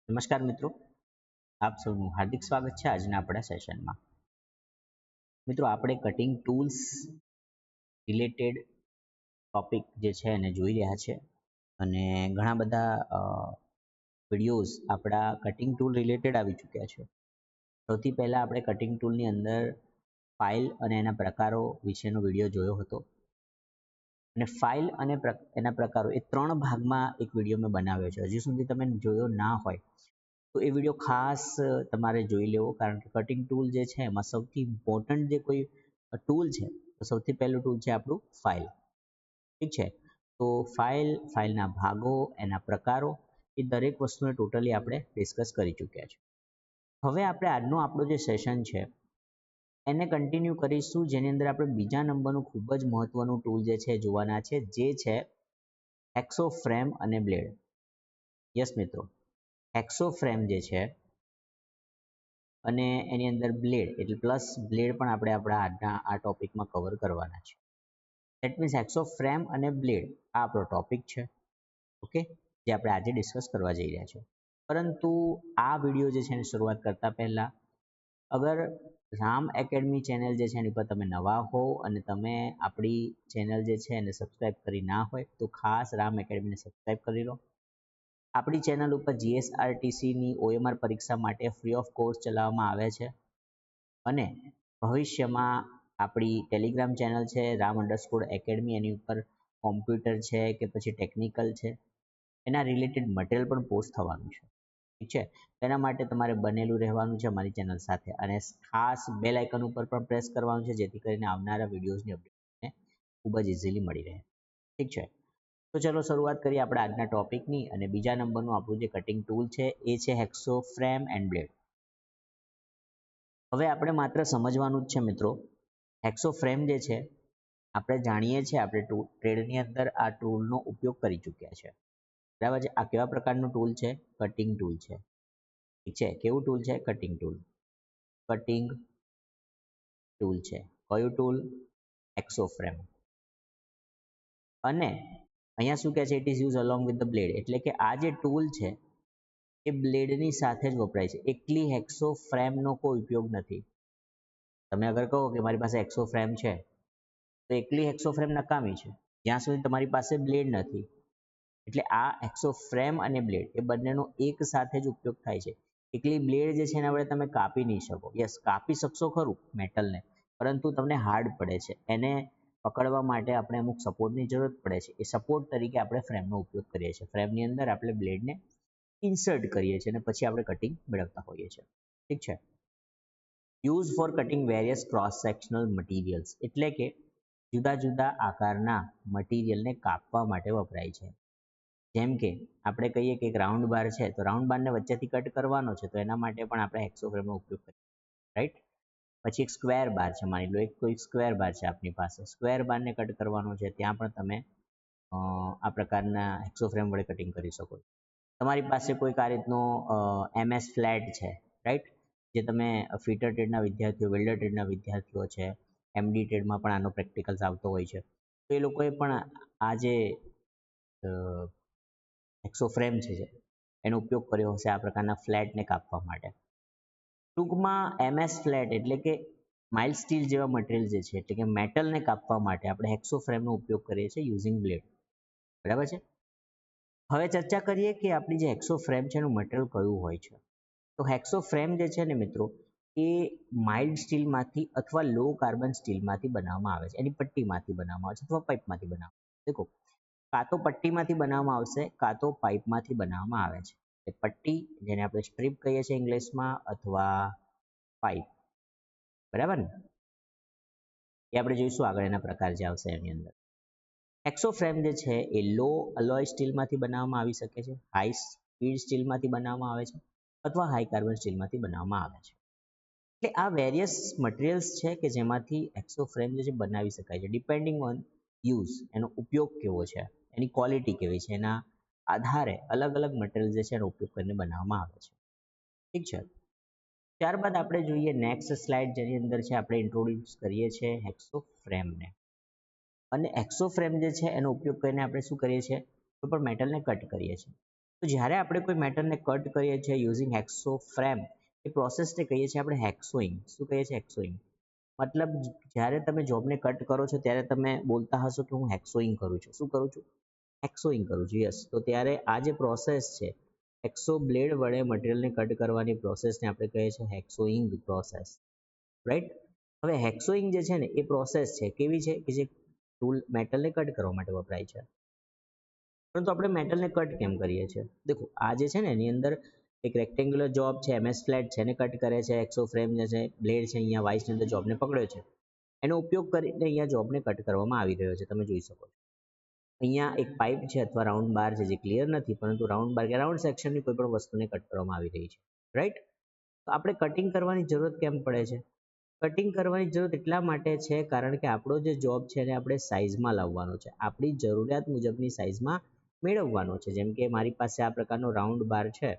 નમસ્કાર મિત્રો, આપ સૌનું હાર્દિક સ્વાગત છે આજના આપણા સેશનમાં. મિત્રો, આપણે કટિંગ ટૂલ્સ રિલેટેડ ટોપિક જે છે એને જોઈ રહ્યા છે અને ઘણા બધા વિડીયોઝ આપણા કટિંગ ટૂલ રિલેટેડ આવી ચૂક્યા છે. સૌથી પહેલાં આપણે કટિંગ ટૂલની અંદર ફાઇલ અને એના પ્રકારો વિશેનો વિડીયો જોયો હતો અને ફાઇલ અને એના પ્રકારો એ 3 ભાગમાં એક વિડીયો મેં બનાવ્યો છે. હજી સુધી તમે જોયો ના હોય તો એ વિડીયો ખાસ તમારે જોઈ લેવો, કારણ કે કટિંગ ટૂલ જે છે એમાં સૌથી ઇમ્પોર્ટન્ટ જે કોઈ ટૂલ છે તો સૌથી પહેલું ટૂલ છે આપણું ફાઇલ. ઠીક છે, તો ફાઇલના ભાગો, એના પ્રકારો, એ દરેક વસ્તુને ટોટલી આપણે ડિસ્કસ કરી ચૂક્યા છે. હવે આપણે આજનો આપણો જે સેશન છે એને કન્ટિન્યુ કરીશું, જેની અંદર આપણે બીજા નંબરનું ખૂબ જ મહત્વનું ટૂલ જે છે જોવાના છે, જે છે હેક્સો ફ્રેમ અને બ્લેડ. યસ મિત્રો, હેક્સો ફ્રેમ જે છે અને એની અંદર બ્લેડ એટલે પ્લસ બ્લેડ પણ આપણે આપણા આજના આ ટોપિકમાં કવર કરવાના છે. દેટ મીન્સ હેક્સો ફ્રેમ અને બ્લેડ આ આપણો ટોપિક છે. ઓકે, જે આપણે આજે ડિસ્કસ કરવા જઈ રહ્યા છે. પરંતુ આ વિડીયો જે છે એની શરૂઆત કરતા પહેલા, અગર રામ એકેડમી ચેનલ જે છે એની પર તમે નવા હો અને તમે આપણી ચેનલ જે છે એને સબસ્ક્રાઈબ કરી ના હોય તો ખાસ રામ એકેડમીને સબસ્ક્રાઈબ કરી લો. આપણી ચેનલ ઉપર જીએસઆરટીસીની ઓએમઆર પરીક્ષા માટે ફ્રી ઓફ કોર્સ ચલાવવામાં આવે છે અને ભવિષ્યમાં આપણી ટેલિગ્રામ ચેનલ છે રામ એકેડમી, એની ઉપર કોમ્પ્યુટર છે કે પછી ટેકનિકલ છે એના રિલેટેડ મટીરિયલ પણ પોસ્ટ થવાનું છે. ઠીક છે, તેના માટે તમારે બનેલું રહેવાનું છે અમારી ચેનલ સાથે અને ખાસ બેલ આઇકન ઉપર પણ પ્રેસ કરવાનું છે, જેથી કરીને આવનારા વિડીયોઝની અપડેટ ખૂબ જ ઇઝીલી મળી રહે. ઠીક છે, તો ચલો શરૂઆત કરીએ આપણે આજના ટોપિકની. અને બીજા નંબરનું આપણું જે કટિંગ ટૂલ છે એ છે હેક્સો ફ્રેમ એન્ડ બ્લેડ. હવે આપણે માત્ર સમજવાનું જ છે મિત્રો. હેક્સો ફ્રેમ જે છે આપણે જાણીએ છીએ, આપણે ટ્રેડની અંદર આ ટૂલનો ઉપયોગ કરી ચૂક્યા છે. બરાબર છે. આ કેવા પ્રકારનું ટૂલ છે? કટિંગ ટૂલ છે. ઠીક છે, કેવું ટૂલ છે? Cutting tool. કટિંગ ટૂલ છે. કયું ટૂલ? હેક્સો ફ્રેમ. અને અહીંયા શું કહે છે? It is use along with the blade, એટલે કે આ જે ટૂલ છે એ બ્લેડની સાથે જ વપરાય છે. એકલી હેક્સો ફ્રેમનો કોઈ ઉપયોગ નથી. તમે અગર કહો કે મારી પાસે હેક્સો ફ્રેમ છે તો એકલી હેક્સો ફ્રેમ નકામી છે જ્યાં સુધી તમારી પાસે બ્લેડ નથી. એટલે આ હેક્સો ફ્રેમ અને બ્લેડ એ બંનેનો એક સાથે જ ઉપયોગ થાય છે. એકલી બ્લેડ જે છે એના વડે તમે કાપી નહીં શકો. યસ, કાપી શકશો ખરું મેટલને, પરંતુ તમને હાર્ડ પડે છે. એને પકડવા માટે આપણે અમુક સપોર્ટની જરૂરત પડે છે. એ સપોર્ટ તરીકે આપણે ફ્રેમનો ઉપયોગ કરીએ છીએ. ફ્રેમની અંદર આપણે બ્લેડને ઇન્સર્ટ કરીએ છીએ અને પછી આપણે કટિંગ મેળવતા હોઈએ છીએ. ઠીક છે. Use for cutting various cross sectional materials, એટલે કે જુદા જુદા આકારના મટીરિયલને કાપવા માટે વપરાય છે. જેમ કે આપણે કહીએ કે એક રાઉન્ડ બાર છે તો રાઉન્ડ બારને વચ્ચેથી કટ કરવાનો છે, તો એના માટે પણ આપણે હેક્સો ફ્રેમનો ઉપયોગ કરીએ. રાઈટ. પછી એક સ્ક્વેર બાર છે, માની લો એક કોઈ સ્ક્વેર બાર છે આપની પાસે, સ્ક્વેર બારને કટ કરવાનો છે, ત્યાં પણ તમે આ પ્રકારના હેક્સો ફ્રેમ વડે કટિંગ કરી શકો છો. તમારી પાસે કોઈક આ રીતનો એમએસ ફ્લેટ છે, રાઈટ, જે તમે ફિટર ટ્રેડના વિદ્યાર્થીઓ, વેલ્ડર ટ્રેડના વિદ્યાર્થીઓ છે, એમડી ટ્રેડમાં પણ આનો પ્રેક્ટિકલ્સ આવતો હોય છે, તો એ લોકોએ પણ આ જે હેક્સો ફ્રેમ છે એનો ઉપયોગ કર્યો હશે આ પ્રકારના ફ્લેટને કાપવા માટે. ટૂંકમાં એમએસ ફ્લેટ એટલે કે માઇલ્ડ સ્ટીલ જેવા મટીરિયલ જે છે, એટલે કે મેટલને કાપવા માટે આપણે હેક્સો ફ્રેમનો ઉપયોગ કરીએ છીએ યુઝિંગ બ્લેડ. બરાબર છે. હવે ચર્ચા કરીએ કે આપણી જે હેક્સો ફ્રેમ છે એનું મટીરિયલ કયું હોય છે. તો હેક્સો ફ્રેમ જે છે ને મિત્રો, એ માઇલ્ડ સ્ટીલમાંથી અથવા લો કાર્બન સ્ટીલમાંથી બનાવવામાં આવે છે. એની પટ્ટીમાંથી બનાવવામાં આવે છે અથવા પાઇપમાંથી બનાવવામાં આવે છે. દેખો, કાં તો પટ્ટીમાંથી બનાવવામાં આવશે, કાં તો પાઇપમાંથી બનાવવામાં આવે છે. એ પટ્ટી, જેને આપણે સ્ટ્રીપ કહીએ છીએ ઇંગ્લિશમાં, અથવા પાઇપ. બરાબર ને? એ આપણે જોઈશું આગળ એના પ્રકાર જે આવશે એની અંદર. હેક્સો ફ્રેમ જે છે એ લો અલોય સ્ટીલમાંથી બનાવવામાં આવી શકે છે, હાઈ સ્પીડ સ્ટીલમાંથી બનાવવામાં આવે છે અથવા હાઈ કાર્બન સ્ટીલમાંથી બનાવવામાં આવે છે. એટલે આ વેરિયસ મટીરિયલ્સ છે કે જેમાંથી હેક્સો ફ્રેમ જે છે બનાવી શકાય છે, ડિપેન્ડિંગ ઓન યુઝ, એનો ઉપયોગ કેવો છે, એની ક્વોલિટી કેવી છે, એના આધારે અલગ અલગ મટીરિયલ જે છે એનો ઉપયોગ કરીને બનાવવામાં આવે છે. ઠીક છે. ત્યારબાદ આપણે જોઈએ નેક્સ્ટ સ્લાઇડ, જેની અંદર છે આપણે ઇન્ટ્રોડ્યુસ કરીએ છીએ હેક્સો ફ્રેમને. અને હેક્સો ફ્રેમ જે છે એનો ઉપયોગ કરીને આપણે શું કરીએ છીએ? કોઈ પણ મેટલને કટ કરીએ છીએ. તો જ્યારે આપણે કોઈ મેટલને કટ કરીએ છીએ યુઝિંગ હેક્સો ફ્રેમ, એ પ્રોસેસને કહીએ છીએ આપણે હેક્સોઇંગ. શું કહીએ છીએ? હેક્સોઇંગ. મતલબ જ્યારે તમે જોબને કટ કરો છો ત્યારે તમે બોલતા હશો કે હું હેક્સોઇંગ કરું છું. શું કરું છું? હેક્સોઇંગ કરું છું. યસ. તો ત્યારે આ જે પ્રોસેસ છે, હેક્સો બ્લેડ વડે મટીરિયલને કટ કરવાની પ્રોસેસને આપણે કહીએ છીએ હેક્સોઇંગ પ્રોસેસ. રાઈટ? હવે હેક્સોઇંગ જે છે ને એ પ્રોસેસ છે કેવી છે કે જે ટૂલ મેટલને કટ કરવા માટે વપરાય છે. પરંતુ આપણે મેટલને કટ કેમ કરીએ છીએ? દેખો આ જે છે ને એની અંદર એક રેક્ટેન્ગ્યુલર જોબ છે, MS ફ્લેટ છે, એને કટ કરે છે. હેક્સો ફ્રેમ જે છે, બ્લેડ છે, અહીંયા વાઇસની અંદર જોબને પકડ્યો છે. એનો ઉપયોગ કરીને અહીંયા જોબને કટ કરવામાં આવી રહ્યો છે. તમે જોઈ શકો છો. અહીંયા એક પાઇપ છે અથવા રાઉન્ડ બાર છે જે ક્લિયર નથી, પરંતુ રાઉન્ડ બાર કે રાઉન્ડ સેક્શનની કોઈ પણ વસ્તુને કટ કરવામાં આવી રહી છે. રાઈટ? તો આપણે કટિંગ કરવાની જરૂરત કેમ પડે છે? કટિંગ કરવાની જરૂર એટલા માટે છે કારણ કે આપણો જે જોબ છે એને આપણે સાઇઝમાં લાવવાનો છે. આપણી જરૂરિયાત મુજબની સાઇઝમાં મેળવવાનો છે. જેમ કે મારી પાસે આ પ્રકારનો રાઉન્ડ બાર છે.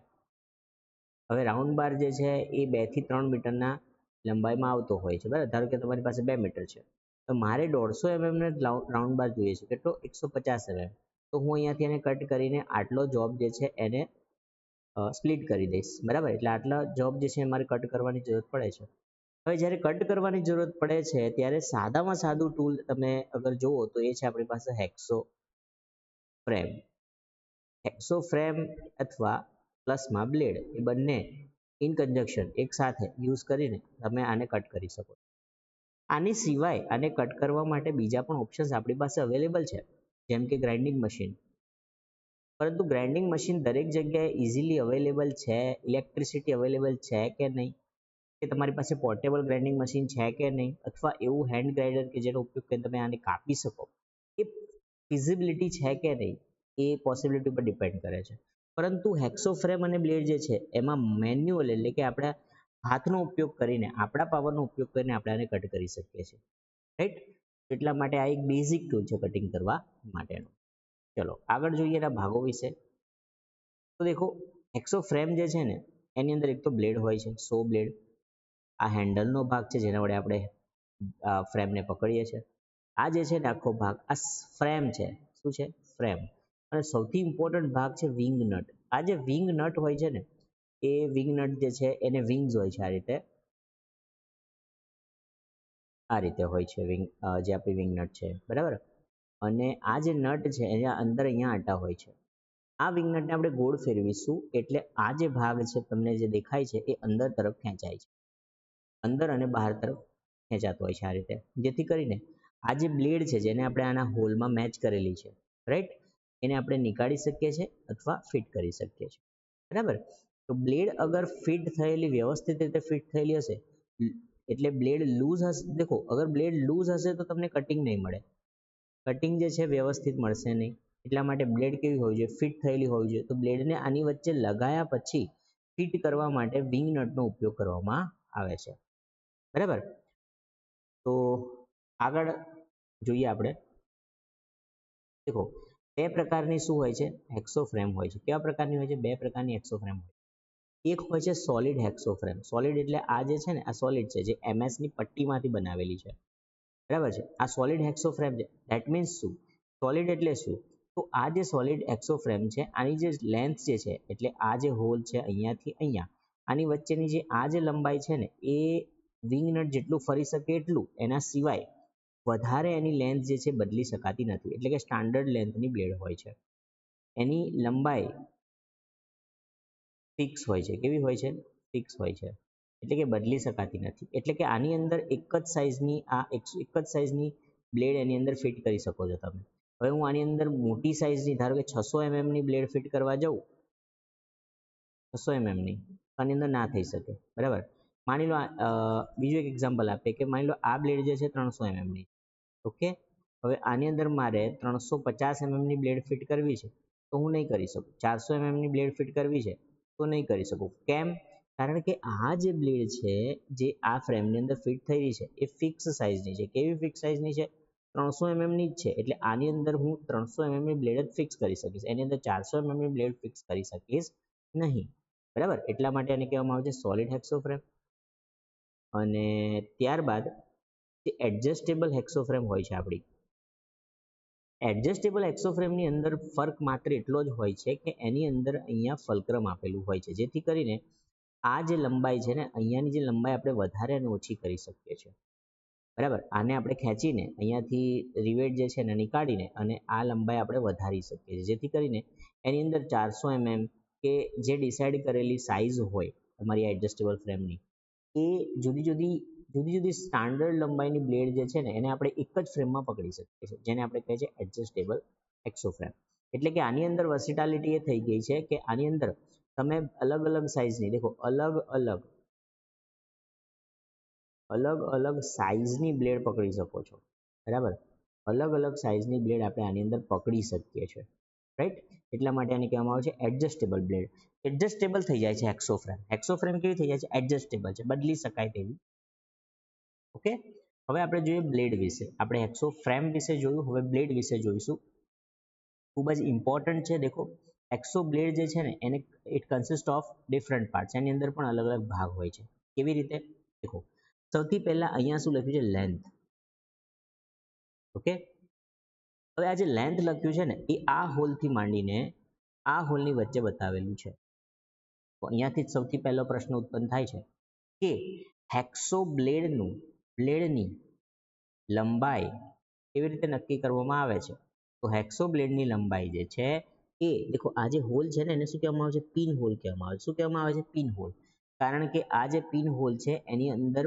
હવે રાઉન્ડ બાર જે છે એ 2 થી 3 મીટરના લંબાઈમાં આવતો હોય છે. બરાબર? ધારો કે તમારી પાસે 2 મીટર છે, તો મારે 150 mm રાઉન્ડ બાર જોઈએ છે. કેટલો? 150 mm. તો હું અહીંયાથી એને કટ કરીને આટલો જોબ જે છે એને સ્પ્લિટ કરી દઈશ. બરાબર? એટલે આટલા જોબ જે છે મારે કટ કરવાની જરૂરત પડે છે. હવે જ્યારે કટ કરવાની જરૂરત પડે છે ત્યારે સાદામાં સાદું ટૂલ તમે અગર જુઓ તો એ છે આપણી પાસે હેક્સો ફ્રેમ. હેક્સો ફ્રેમ અથવા પ્લસમાં બ્લેડ, એ બંને ઇન કન્જક્શન એક સાથે યુઝ કરીને તમે આને કટ કરી શકો. આની સિવાય આને કટ કરવા માટે બીજા પણ ઓપ્શન્સ આપણી પાસે અવેલેબલ છે, જેમ કે ગ્રાઇન્ડિંગ મશીન. પરંતુ ગ્રાઇન્ડિંગ મશીન દરેક જગ્યાએ ઇઝીલી અવેલેબલ છે, ઇલેક્ટ્રિસિટી અવેલેબલ છે કે નહીં, કે તમારી પાસે પોર્ટેબલ ગ્રાઇન્ડિંગ મશીન છે કે નહીં, અથવા એવું હેન્ડ ગ્રાઇન્ડર કે જેનો ઉપયોગ કરીને તમે આને કાપી શકો, એ ફિઝિબિલિટી છે કે નહીં, એ પોસિબિલિટી પર ડિપેન્ડ કરે છે. પરંતુ હેક્સો ફ્રેમ અને બ્લેડ જે છે એમાં મેન્યુઅલ એટલે કે આપણા હાથનો ઉપયોગ કરીને, આપણા પાવરનો ઉપયોગ કરીને આપણે આને કટ કરી શકીએ છીએ. રાઈટ? એટલા માટે આ એક બેઝિક ટૂલ છે કટિંગ કરવા માટેનો. ચલો આગળ જોઈએ એના ભાગો વિશે. તો દેખો હેક્સો ફ્રેમ જે છે ને એની અંદર એક તો બ્લેડ હોય છે, સો બ્લેડ. આ હેન્ડલનો ભાગ છે જેના વડે આપણે ફ્રેમને પકડીએ છીએ. આ જે છે ને આખો ભાગ આ ફ્રેમ છે. શું છે? ફ્રેમ. અને સૌથી ઇમ્પોર્ટન્ટ ભાગ છે વિંગ નટ. આ જે વિંગ નટ હોય છે ને એ વિંગ નટ જે છે એને વિંગ્સ હોય છે આ રીતે હોય છે વિંગ, જે આપણી વિંગ નટ છે. બરાબર? અને આ જે નટ છે એના અંદર અહીંયા આટા હોય છે. આ વિંગ નટને આપણે ગોળ ફેરવીશું એટલે આ જે ભાગ છે તમને જે દેખાય છે એ અંદર તરફ ખેંચાય છે. અંદર અને બહાર તરફ ખેંચાતો હોય છે આ રીતે, જેથી કરીને આ જે બ્લેડ છે જેને આપણે આના હોલમાં મેચ કરેલી છે, રાઈટ, એને આપણે નીકાળી શકીએ છીએ અથવા ફિટ કરી શકીએ છીએ. બરાબર? તો બ્લેડ અગર ફિટ થયેલી, વ્યવસ્થિત રીતે ફિટ થયેલી હશે એટલે બ્લેડ લૂઝ હશે. દેખો અગર બ્લેડ લૂઝ હશે તો તમને કટિંગ નહીં મળે, કટિંગ જે છે વ્યવસ્થિત મળશે નહીં. એટલા માટે બ્લેડ કેવી હોવી જોઈએ? ફિટ થયેલી હોવી જોઈએ. તો બ્લેડને આની વચ્ચે લગાયા પછી ફિટ કરવા માટે વિંગ નટનો ઉપયોગ કરવામાં આવે છે. બરાબર? તો આગળ જોઈએ આપણે. દેખો બે પ્રકારની શું હોય છે? હેક્સો ફ્રેમ હોય છે. કેવા પ્રકારની હોય છે? બે પ્રકારની હેક્સો ફ્રેમ હોય છે. એક હોય છે સોલિડ હેક્સો ફ્રેમ. સોલિડ એટલે આ જે છે ને આ સોલિડ છે, જે MS ની પટ્ટીમાંથી બનાવેલી છે. બરાબર છે? આ સોલિડ હેક્સો ફ્રેમ છે. ધેટ મીન્સ શું? સોલિડ એટલે શું? તો આ જે સોલિડ હેક્સો ફ્રેમ છે આની જે લેન્થ જે છે એટલે આ જે હોલ છે અહીંયાથી અહીંયા, આની વચ્ચેની જે આ જે લંબાઈ છે ને એ વિંગ નટ જેટલું ફરી શકે એટલું, એના સિવાય વધારે એની લેન્થ જે છે બદલી શકાતી નથી. એટલે કે સ્ટાન્ડર્ડ લેન્થની બ્લેડ હોય છે. એની લંબાઈ ફિક્સ હોય છે. કેવી હોય છે? ફિક્સ હોય છે. એટલે કે બદલી શકાતી નથી. એટલે કે આની અંદર એક જ સાઇઝની બ્લેડ એની અંદર ફિટ કરી શકો છો તમે. હવે હું આની અંદર મોટી સાઇઝની, ધારો કે 600 mm ની બ્લેડ ફિટ કરવા જાઉં, 600 mm ની, આની અંદર ના થઈ શકે. બરાબર? માની લો બીજું એક એક્ઝામ્પલ આપીએ કે માની લો આ બ્લેડ જે છે 300 mm ની. ઓકે? હવે આની અંદર મારે 350 mm ની બ્લેડ ફિટ કરવી છે તો હું નહીં કરી શકું. 400 mm ની બ્લેડ ફિટ કરવી છે તો નહીં કરી શકું. કેમ? કારણ કે આ જે બ્લેડ છે જે આ ફ્રેમની અંદર ફિટ થઈ રહી છે એ ફિક્સ સાઇઝની છે. કેવી ફિક્સ સાઇઝની છે? 300 mm ની જ છે. એટલે આની અંદર હું 300 mm ની બ્લેડ જ ફિક્સ કરી શકીશ. એની અંદર 400 mm ની બ્લેડ ફિક્સ કરી શકીશ નહીં. બરાબર? એટલા માટે આને કહેવામાં આવે છે સોલિડ હેક્સો ફ્રેમ. અને ત્યારબાદ જે એડજસ્ટેબલ હેક્સો ફ્રેમ હોય છે આપણી, એડજસ્ટેબલ એક્સોફ્રેમની અંદર ફર્ક માત્ર એટલો જ હોય છે કે એની અંદર અહીંયા ફલ્ક્રમ આપેલું હોય છે, જેથી કરીને આ જે લંબાઈ છે ને અહીંયાની જે લંબાઈ આપણે વધારે અને ઓછી કરી શકીએ છીએ, બરાબર. આને આપણે ખેંચીને અહીંયાથી રિવેટ જે છે એને નીકાળીને અને આ લંબાઈ આપણે વધારી શકીએ છીએ, જેથી કરીને એની અંદર 400 mm કે જે ડિસાઇડ કરેલી સાઇઝ હોય તમારી એડજસ્ટેબલ ફ્રેમની, એ જુદી જુદી સ્ટાન્ડર્ડ લંબાઈની બ્લેડ જે છે ને એને આપણે એક જ ફ્રેમમાં પકડી શકીએ છીએ, જેને આપણે કહીએ છીએ એડજસ્ટેબલ એક્સોફ્રેમ. એટલે કે આની અંદર વર્સિટાલિટી એ થઈ ગઈ છે કે આની અંદર તમે અલગ અલગ સાઇઝની, દેખો અલગ અલગ સાઇઝની બ્લેડ પકડી શકો છો, બરાબર. અલગ અલગ સાઇઝની બ્લેડ આપણે આની અંદર પકડી શકીએ છીએ, રાઈટ. એટલા માટે આને કહેવામાં આવે છે એડજસ્ટેબલ બ્લેડ. એડજસ્ટેબલ થઈ જાય છે એક્સોફ્રેમ. એક્સોફ્રેમ કેવી થઈ જાય છે? એડજસ્ટેબલ છે, બદલી શકાય તેવી. ઓકે, હવે આપણે જોઈએ બ્લેડ વિશે. આપણે એક્સોફ્રેમ વિશે જોયું, હવે બ્લેડ વિશે જોઈશું. ખૂબ જ ઇમ્પોર્ટન્ટ છે. દેખો એક્સો બ્લેડ જે છે ને એને it consist of different parts. એની અંદર પણ અલગ અલગ ભાગ હોય છે. કેવી રીતે? દેખો સૌથી પહેલા અહીંયા શું લખ્યું છે? લેન્થ. ઓકે, હવે આ જે લેન્થ લખ્યું છે ને એ આ હોલથી માંડીને આ હોલની વચ્ચે બતાવેલું છે. તો અહીંયાથી જ સૌથી પહેલો પ્રશ્ન ઉત્પન્ન થાય છે કે હેક્સો બ્લેડની લંબાઈ કેવી રીતે નક્કી કરવામાં આવે છે? તો હેક્સો બ્લેડની લંબાઈ જે છે એ દેખો આ જે હોલ છે ને એને શું કહેવામાં આવે છે? પિન હોલ કહેવામાં આવે છે. શું કહેવામાં આવે છે? Pin hole. કારણ કે આ જે પિન હોલ છે એની અંદર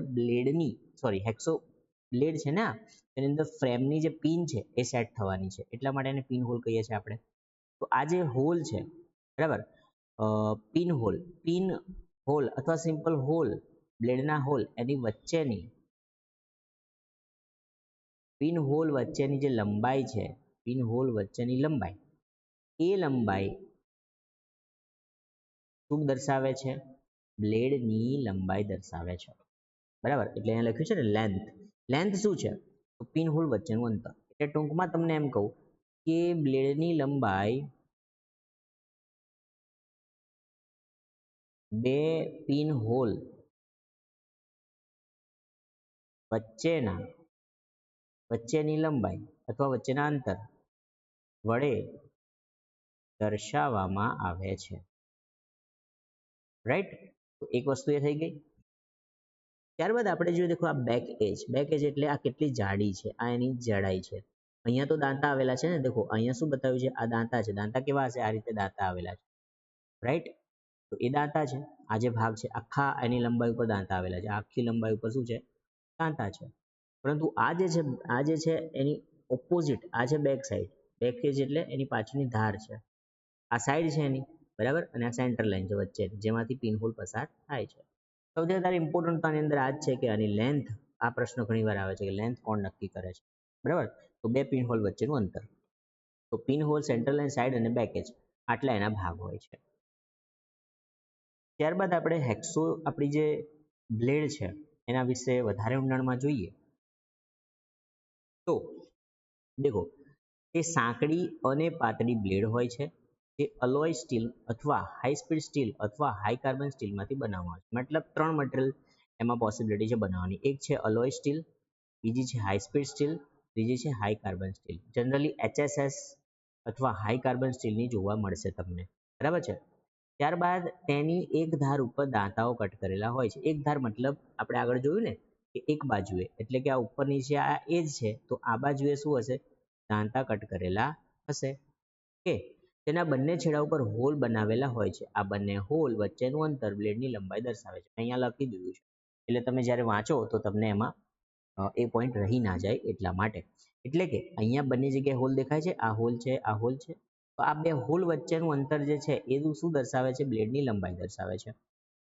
હેક્સો બ્લેડ છે ને એની અંદર ફ્રેમની જે પિન છે એ સેટ થવાની છે, એટલા માટે એને પિન હોલ કહીએ છીએ આપણે. તો આ જે હોલ છે, બરાબર, પિન હોલ અથવા સિમ્પલ હોલ, બ્લેડના હોલ એની વચ્ચેની પિન હોલ વચ્ચેની જે લંબાઈ છે, પિન હોલ વચ્ચેની લંબાઈ, એ લંબાઈ શું દર્શાવે છે? બ્લેડની લંબાઈ દર્શાવે છે, બરાબર. એટલે અહીંયા લખ્યું છે ને લેન્થ. લેન્થ શું છે? તો પિન હોલ વચ્ચેનું અંતર. એટલે ટૂંકમાં તમને એમ કહું કે બ્લેડની લંબાઈ બે પિન હોલ વચ્ચેની લંબાઈ અથવા વચ્ચેના અંતર વડે દર્શાવવામાં આવે છે, રાઈટ. તો એક વસ્તુ એ થઈ ગઈ. ત્યારબાદ આપણે જોઈએ, દેખો આ બેક એજ એટલે આ કેટલી જાડી છે, આ એની જાડાઈ છે. અહીંયા તો દાંતા આવેલા છે ને, દેખો અહીંયા શું બતાવ્યું છે? આ દાંતા છે. દાંતા કેવા હશે? આ રીતે દાંતા આવેલા છે, રાઈટ. તો એ દાંતા છે. આ જે ભાગ છે આખા એની લંબાઈ ઉપર દાંતા આવેલા છે. આખી લંબાઈ ઉપર શું છે? દાંતા છે. પરંતુ આ જે છે એની ઓપોઝિટ, આ છે બેક સાઈડ. બેક એજ એટલે એની પાછળની ધાર છે. આ સાઈડ છે એની, બરાબર, અને આ સેન્ટર લાઈન છે વચ્ચે, જેમાંથી પિન હોલ પસાર થાય છે. સૌથી વધારે ઇમ્પોર્ટન્ટ તો આની અંદર આ જ છે કે આની લેન્થ. આ પ્રશ્ન ઘણીવાર આવે છે કે લેન્થ કોણ નક્કી કરે છે, બરાબર. તો બે પિન હોલ વચ્ચેનું અંતર. તો pin hole, centre line, side અને બેક એજ, આટલા એના ભાગ હોય છે. ત્યારબાદ આપણે આપણી જે બ્લેડ છે એના વિશે વધારે ઊંડાણમાં જોઈએ તો દેખો એ સાંકડી અને પાતળી બ્લેડ હોય છે. તે અલોય સ્ટીલ અથવા હાઈ સ્પીડ સ્ટીલ અથવા હાઈ કાર્બન સ્ટીલમાંથી બનાવવામાં આવે છે. મતલબ 3 મટીરિયલ એમાં પોસિબિલિટી છે બનાવવાની. એક છે અલોય સ્ટીલ, બીજી છે હાઈ સ્પીડ સ્ટીલ, ત્રીજી છે high carbon steel. Generally HSS અથવા હાઈ કાર્બન સ્ટીલની જોવા મળશે તમને, બરાબર છે. ત્યારબાદ તેની એક ધાર ઉપર દાંતાઓ કટ કરેલા હોય છે. એક ધાર મતલબ આપણે આગળ જોયું ને કે એક બાજુએ, એટલે કે આ ઉપર નીચે આ એજ છે, તો આ બાજુએ શું હશે? દાંતા કટ કરેલા હશે. કે તેના બંને છેડા ઉપર હોલ બનાવેલા હોય છે. આ બંને હોલ વચ્ચેનું અંતર બ્લેડની લંબાઈ દર્શાવે છે. અહીંયા લખી દીધું છે, એટલે તમે જ્યારે વાંચો તો તમને એમાં એ પોઈન્ટ રહી ના જાય એટલા માટે. એટલે કે અહીંયા બંને જગ્યાએ હોલ દેખાય છે, આ હોલ છે, આ હોલ છે. તો આ બે હોલ વચ્ચેનું અંતર જે છે એ શું દર્શાવે છે? બ્લેડની લંબાઈ દર્શાવે છે.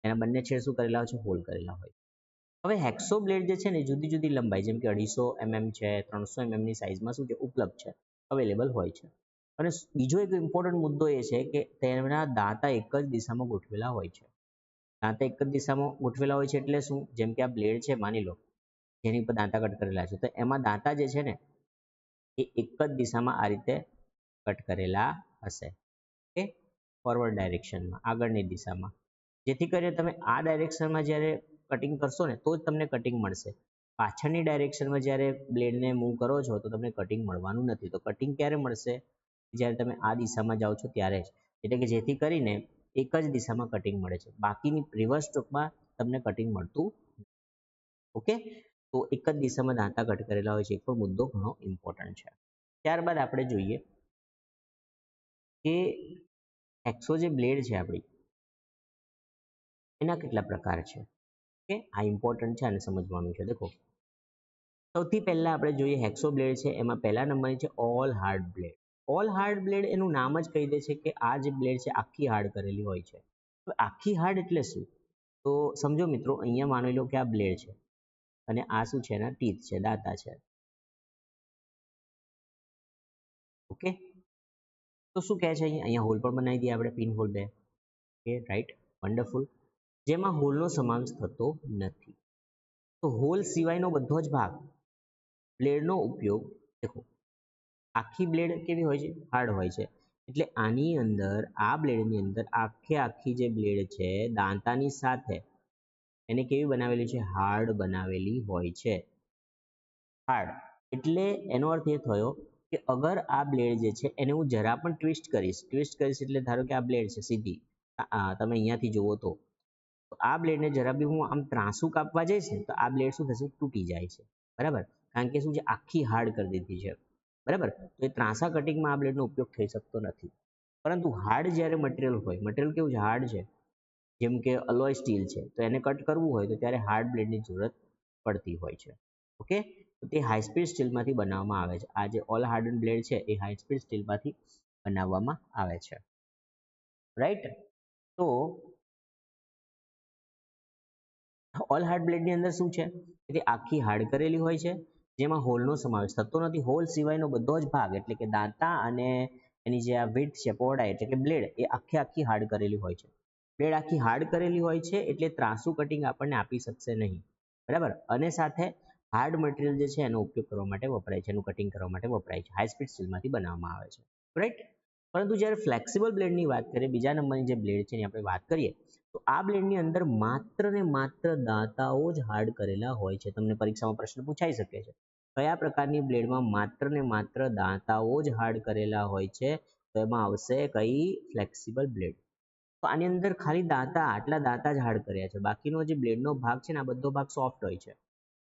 એના બંને છેડ શું કરેલા હોય છે? હોલ કરેલા હોય. હવે હેક્સો બ્લેડ જે છે ને જુદી જુદી લંબાઈ, જેમ કે 250 mm છે, 300 mm ની સાઈઝમાં શું છે? ઉપલબ્ધ છે, અવેલેબલ હોય છે. અને બીજો એક ઇમ્પોર્ટન્ટ મુદ્દો એ છે કે તેના દાંતા એક જ દિશામાં ગોઠવેલા હોય છે. દાંતા એક જ દિશામાં ગોઠવેલા હોય છે એટલે શું? જેમ કે આ બ્લેડ છે, માની લો જેની ઉપર દાંતા કટ કરેલા છે, તો એમાં દાંતા જે છે ને એ એક જ દિશામાં આ રીતે કટ કરેલા હશે, ઓકે, ફોરવર્ડ ડાયરેક્શનમાં, આગળની દિશામાં. જેથી કરીને તમે આ ડાયરેક્શનમાં જ્યારે કટિંગ કરશો ને તો જ તમને કટિંગ મળશે. પાછળની ડાયરેક્શનમાં જ્યારે બ્લેડને મૂવ કરો છો તો તમને કટિંગ મળવાનું નથી. તો કટિંગ ક્યારે મળશે? જ્યારે તમે આ દિશામાં જાઓ છો ત્યારે જ. એટલે કે જેથી કરીને એક જ દિશામાં કટિંગ મળે છે, બાકીની રિવર્સ સ્ટ્રોકમાં તમને કટિંગ મળતું. ઓકે, તો એક જ દિશામાં દાંતા કટ કરેલા હોય છે. એક પણ મુદ્દો ઘણો ઇમ્પોર્ટન્ટ છે. ત્યારબાદ આપણે જોઈએ કે હેક્સો જે બ્લેડ છે આપણી, એના કેટલા પ્રકાર છે. ઓકે, આ ઇમ્પોર્ટન્ટ છે અને સમજવાનું છે. દેખો, સૌથી પહેલા આપણે જોઈએ હેક્સો બ્લેડ છે, એમાં પહેલા નંબરની છે all hard blade. All hard blade એનું નામ જ કહી દે છે કે આ જે બ્લેડ છે આખી હાર્ડ કરેલી હોય છે. તો આખી હાર્ડ એટલે શું? તો સમજો મિત્રો, અહીંયા માની લો કે આ બ્લેડ છે અને આ શું છે, એના ટીથ છે, દાંતા છે. ઓકે, તો શું કહે છે અહીંયા હોલ પણ બનાવી દઈએ આપણે, પિન હોલ બે. Okay, right, wonderful. જેમાં હોલનો સમાવેશ થતો નથી. તો હોલ સિવાયનો બધો જ ભાગ બ્લેડનો ઉપયોગ, દેખો આખી બ્લેડ કેવી હોય છે? હાર્ડ હોય છે. એટલે આની અંદર, આ બ્લેડની અંદર આખી જે બ્લેડ છે દાંતાની સાથે એને કેવી બનાવેલી છે? હાર્ડ બનાવેલી હોય છે. હાર્ડ એટલે એનો અર્થ એ થયો કે અગર આ બ્લેડ જે છે એને હું જરા પણ ટ્વિસ્ટ કરીશ એટલે ધારો કે આ બ્લેડ છે સીધી, તમે અહીંયાથી જુઓ તો આ બ્લેડને જરા બી હું આમ ત્રાંસુ કાપવા જઈશ ને તો આ બ્લેડ શું થશે? તૂટી જાય છે. બરાબર, કારણ કે શું છે? આખી હાર્ડ કરી દીધી છે. બરાબર, તો એ ત્રાંસા કટિંગમાં આ બ્લેડનો ઉપયોગ થઈ શકતો નથી. પરંતુ હાર્ડ જ્યારે મટીરિયલ હોય, મટીરિયલ કેવું છે? હાર્ડ છે. જેમ કે અલોય સ્ટીલ છે, તો એને કટ કરવું હોય તો ત્યારે હાર્ડ બ્લેડની જરૂરત પડતી હોય છે. ઓકે, તો તે હાઈ સ્પીડ સ્ટીલમાંથી બનાવવામાં આવે છે. આ જે ઓલ હાર્ડન બ્લેડ છે એ હાઈ સ્પીડ સ્ટીલમાંથી બનાવવામાં આવે છે. રાઈટ, તો ઓલ હાર્ડ બ્લેડની અંદર શું છે? કે આખી હાર્ડ કરેલી હોય છે, જેમાં હોલનો સમાવેશ થતો નથી. હોલ સિવાયનો બધો જ ભાગ એટલે કે દાંતા અને એની જે આ વિડ્થ છે, પહોળાઈ એટલે કે બ્લેડ, એ આખી હાર્ડ કરેલી હોય છે. બ્લેડ આખી હાર્ડ કરેલી હોય છે એટલે ત્રાંસુ કટિંગ આપણને આપી શકશે નહીં. બરાબર, અને સાથે હાર્ડ મટીરિયલ જે છે એનો ઉપયોગ કરવા માટે વપરાય છે, એનું કટિંગ કરવા માટે વપરાય છે. હાઈ સ્પીડ સ્ટીલમાંથી બનાવવામાં આવે છે. રાઈટ, પરંતુ જ્યારે ફ્લેક્સિબલ બ્લેડની વાત કરીએ, બીજા નંબરની જે બ્લેડ છે એની આપણે વાત કરીએ, તો આ બ્લેડની અંદર માત્ર ને માત્ર દાંતાઓ જ હાર્ડ કરેલા હોય છે. તમને પરીક્ષામાં પ્રશ્ન પૂછાઈ શકે છે, કયા પ્રકારની બ્લેડમાં માત્ર ને માત્ર દાંતાઓ જ હાર્ડ કરેલા હોય છે? તો એમાં આવશે કઈ? Flexible blade. તો આની અંદર ખાલી દાંતા, આટલા દાંતા જ હાર્ડ કર્યા છે, બાકીનો જે બ્લેડનો ભાગ છે ને આ બધો ભાગ સોફ્ટ હોય છે.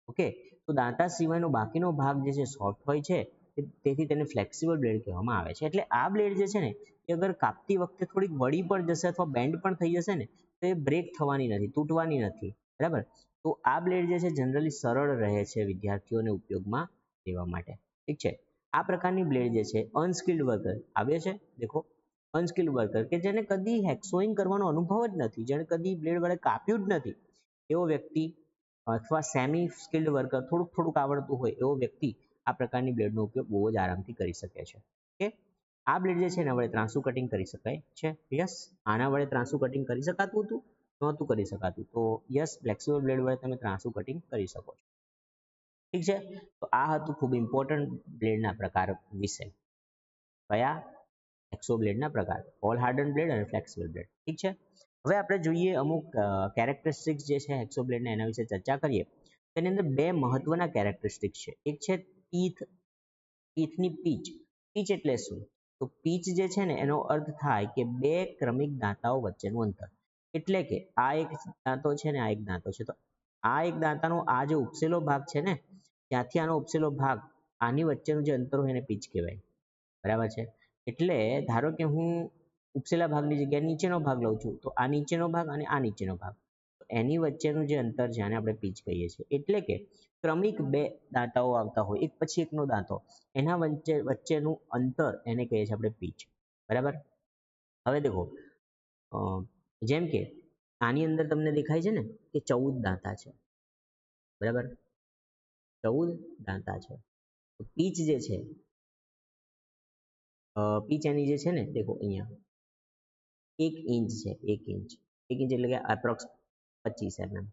ઓકે, તો દાંતા સિવાયનો બાકીનો ભાગ જે છે સોફ્ટ હોય છે, તેથી તેને ફ્લેક્સિબલ બ્લેડ કહેવામાં આવે છે. એટલે આ બ્લેડ જે છે ને એ અગર કાપતી વખતે થોડીક વળી પણ જશે અથવા બેન્ડ પણ થઈ જશે ને તો એ બ્રેક થવાની નથી, તૂટવાની નથી. બરાબર, તો આ બ્લેડ જે છે જનરલી સરળ રહે છે વિદ્યાર્થીઓને ઉપયોગમાં લેવા માટે. ઠીક છે, આ પ્રકારની બ્લેડ જે છે અનસ્કિલ્ડ વર્કર આવે છે. દેખો, અનસ્કિલ્ડ વર્કર કે જેને કદી હેક્સોઈંગ કરવાનો અનુભવ જ નથી, જેને કદી બ્લેડ વડે કાપ્યું જ નથી, એવો વ્યક્તિ અથવા સેમી સ્કિલ્ડ વર્કર, થોડુંક આવડતું હોય એવો વ્યક્તિ આ પ્રકારની બ્લેડનો ઉપયોગ બહુ જ આરામથી કરી શકે છે. ઓકે, આ બ્લેડ જે છે એના વડે ત્રાંસુ કટિંગ કરી શકાય છે. યસ, આના વડે ત્રાંસુ કટિંગ કરી શકાતું હતું? નહોતું કરી શકાતું. તો યસ, ફ્લેક્સિબલ બ્લેડ વડે તમે ત્રાંસુ કટિંગ કરી શકો છો. ઠીક છે, તો આ હતું ખૂબ ઇમ્પોર્ટન્ટ બ્લેડના પ્રકાર વિશે. કયા? હેક્સો બ્લેડના પ્રકાર, ઓલ હાર્ડન બ્લેડ અને ફ્લેક્સિબલ બ્લેડ. ઠીક છે, હવે આપણે જોઈએ અમુક કેરેક્ટરિસ્ટિક્સ જે છે હેક્સો બ્લેડના, એના વિશે ચર્ચા કરીએ. તેની અંદર બે મહત્વના કેરેક્ટરિસ્ટિક્સ છે. એક છે ટીથની પીચ. પીચ એટલે શું? તો પીચ જે છે ને એનો અર્થ થાય કે બે ક્રમિક દાંતાઓ વચ્ચેનું અંતર. એટલે કે આ એક દાંતો છે ને આ એક દાંતો છે, તો આ એક દાંતાનો આ જે ઉપસેલો ભાગ છે ને ત્યાંથી આનો ઉપસેલો ભાગ, આની વચ્ચેનું જે અંતર હોય એને પીચ કહેવાય. બરાબર છે, એટલે ધારો કે હું ઉપસેલા ભાગની જગ્યાએ નીચેનો ભાગ લઉં છું, તો આ નીચેનો ભાગ અને આ નીચેનો ભાગ, તો એની વચ્ચેનું જે અંતર છે આને આપણે પીચ કહીએ છીએ. એટલે કે ક્રમિક બે દાંતાઓ આવતા હોય, એક પછી એકનો દાંતો, એના વચ્ચેનું અંતર એને કહીએ છીએ આપણે પીચ. બરાબર, હવે દેખો, જેમ કે આની અંદર તમને દેખાય છે ને કે 14 દાંતા છે. બરાબર, 14 દાંતા છે. તો પીચ જે છે, પીચ એની જે છે ને દેખો અહીંયા 1 ઇંચ છે. 1 ઇંચ એટલે કે એપ્રોક્સ 25 mm.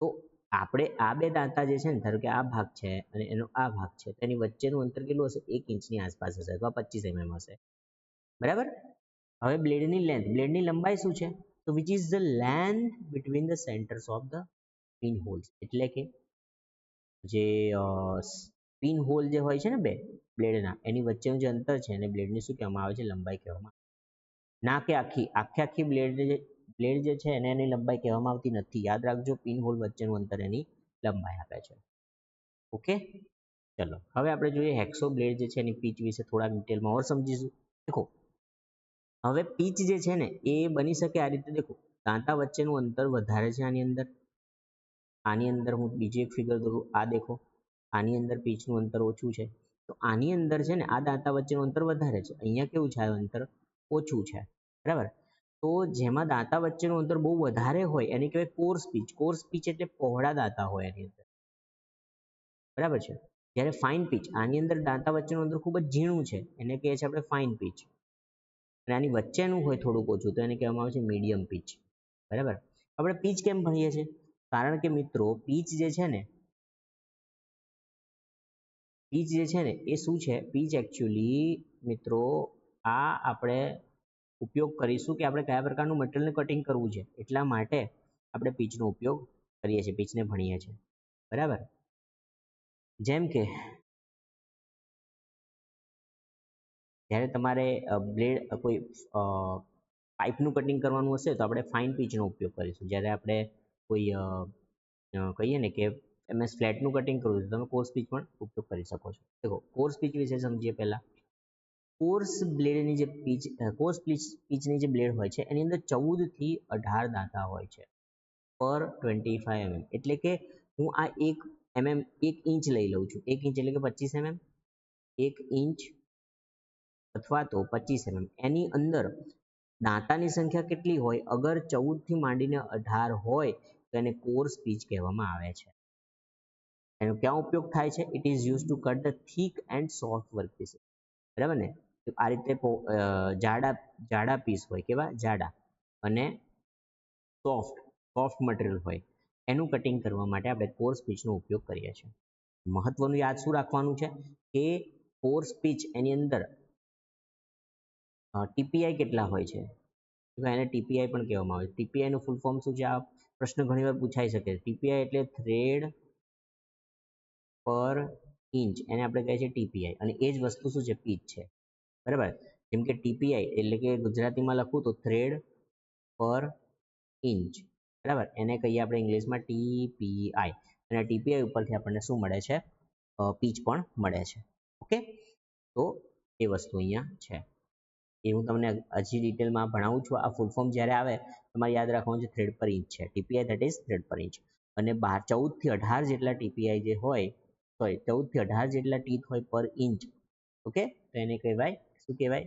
તો આપણે આ બે દાંતા જે છે ને, ધારો કે આ ભાગ છે અને એનો આ ભાગ છે, તેની વચ્ચેનું અંતર કેટલું હશે? 1 ઇંચની આસપાસ હશે અથવા 25 mm હશે. બરાબર, હવે બ્લેડની લેન્થ, બ્લેડની લંબાઈ શું છે? તો which is the length between the centres of the pin holes. એટલે કે જે પિન હોલ જે હોય છે ને બે બ્લેડના એની વચ્ચેનું જે અંતર છે એને બ્લેડની શું કહેવામાં આવે છે? લંબાઈ કહેવામાં આવે છે. ના કે આખી બ્લેડ જે છે એને એની લંબાઈ કહેવામાં આવતી નથી. યાદ રાખજો, પિન હોલ વચ્ચેનું અંતર એની લંબાઈ આપે છે. ઓકે, ચલો હવે આપણે જોઈએ હેક્સો બ્લેડ જે છે એની પીચ વિશે થોડા ડિટેલમાં ઓર સમજીશું. દેખો, હવે પીચ જે છે ને એ બની શકે આ રીતે. દેખો, દાંતા વચ્ચેનું અંતર વધારે છે આની અંદર હું બીજી એક ફિગર દોરું. આ દેખો, આની અંદર પીચનું અંતર ઓછું છે, તો આની અંદર છે ને આ દાંતા વચ્ચેનું અંતર વધારે છે, અહીંયા કેવું છે? આ અંતર ઓછું છે, બરાબર. તો જેમાં દાંતા વચ્ચેનું અંતર બહુ વધારે હોય એને કહેવાય કોર્સ પીચ. કોર્સ પીચ એટલે પહોળા દાંતા હોય એની અંદર, બરાબર છે. જ્યારે ફાઇન પીચ, આની અંદર દાંતા વચ્ચેનું અંતર ખૂબ જ ઝીણું છે, એને કહીએ છીએ આપણે ફાઇન પીચ. અને આની વચ્ચેનું હોય થોડુંક ઓછું તો એને કહેવામાં આવે છે મીડિયમ પીચ, બરાબર. આપણે પીચ કેમ ભણીએ છીએ? કારણ કે મિત્રો પીચ જે છે ને એ શું છે? પીચ એકચ્યુઅલી મિત્રો આ આપણે ઉપયોગ કરીશું કે આપણે કયા પ્રકારનું મટીરિયલને કટિંગ કરવું છે એટલા માટે આપણે પીચનો ઉપયોગ કરીએ છીએ, પીચને ભણીએ છીએ, બરાબર. જેમ કે જ્યારે તમારે બ્લેડ કોઈ પાઇપનું કટિંગ કરવાનું હશે તો આપણે ફાઇન પીચનો ઉપયોગ કરીશું. જ્યારે આપણે કોઈ કહીએ ને કે MS ફ્લેટનું કટિંગ કરવું છે તો તમે કોર્સ પીચ પણ ઉપયોગ કરી શકો છો. દેખો, કોર્સ પીચ વિશે સમજીએ પહેલા. કોર્સ બ્લેડની જે પીચ, કોર્સ પીચની જે બ્લેડ હોય છે એની અંદર 14 થી 18 દાંતા હોય છે પર 25 mm. એટલે કે હું આ 1 ઇંચ લઈ લઉં છું. 1 ઇંચ એટલે કે 25 mm. 1 ઇંચ અથવા તો 25 mm. એની અંદર દાંતાની સંખ્યા કેટલી હોય? અગર 14 થી માંડીને 18 હોય તો એને કોર્સ પીચ કહેવામાં આવે છે. એનો ક્યાં ઉપયોગ થાય છે? It is use to cut the thick and soft work piece, બરાબર ને. આ રીતે જાડા પીસ હોય, કેવા જાડા અને સોફ્ટ મટીરિયલ હોય, એનું કટિંગ કરવા માટે આપણે કોર્સ પીચનો ઉપયોગ કરીએ છીએ. મહત્વનું યાદ શું રાખવાનું છે કે કોર્સ પીચ એની અંદર TPI કેટલા હોય છે? એને TPI પણ કહેવામાં આવે છે. TPI નું ફૂલ ફોર્મ શું છે? આ પ્રશ્ન ઘણીવાર પૂછાઈ શકે છે. TPI એટલે થ્રેડ પર ઇંચ, એને આપણે કહીએ છીએ TPI. અને એ જ વસ્તુ શું છે? પીચ છે, બરાબર. જેમ કે TPI એટલે કે ગુજરાતીમાં લખું તો થ્રેડ પર ઇંચ, બરાબર. એને કહીએ આપણે ઇંગ્લિશમાં TPI. અને TPI ઉપરથી આપણને શું મળે છે? પીચ પણ મળે છે. ઓકે, તો એ વસ્તુ અહીંયા છે. એ હું તમને હજી ડિટેલમાં ભણાવું છું. આ ફૂલ ફોર્મ જ્યારે આવે તમારે યાદ રાખવાનું છે થ્રેડ પર ઇંચ છે. TPI ધેટ ઇઝ થ્રેડ પર ઇંચ. અને 14 થી 18 જેટલા TPI જે હોય, સોરી 14 થી 18 જેટલા ટીથ હોય પર ઇંચ, ઓકે, તો એને કહેવાય શું કહેવાય?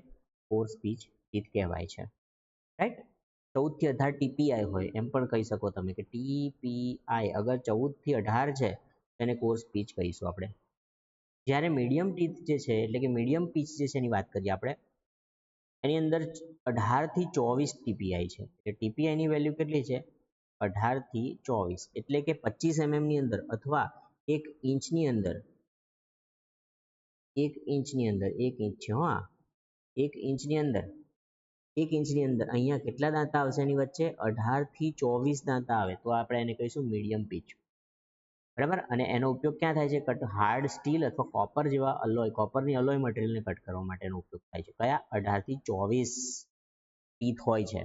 કોર્સ પીચ ટીથ કહેવાય છે, રાઈટ. 14 થી 18 TPI હોય એમ પણ કહી શકો તમે કે TPI અગર 14 થી 18 છે તો એને કોર્સ પીચ કહીશું આપણે. જ્યારે મીડિયમ ટીથ જે છે એટલે કે મીડિયમ પીચ જે છે એની વાત કરીએ આપણે, એની અંદર 18 થી 24 TPI છે. એટલે TPI ની વેલ્યુ કેટલી છે? 18 થી 24, એટલે કે 25 mm ની અંદર અથવા 1 ઇંચની અંદર, 1 ઇંચની અંદર, 1 ઇંચ છે હા, 1 ઇંચની અંદર, 1 ઇંચની અંદર અહીંયા કેટલા દાંતા આવશે એની વચ્ચે? 18 થી 24 દાંતા આવે તો આપણે એને કહીશું મીડિયમ પીચ, બરાબર. અને એનો ઉપયોગ ક્યાં થાય છે? કટ હાર્ડ સ્ટીલ અથવા કોપર જેવા અલોય, કોપરની અલોય મટીરિયલને કટ કરવા માટેનો ઉપયોગ થાય છે. કયા? 18 થી 24 ટીથ હોય છે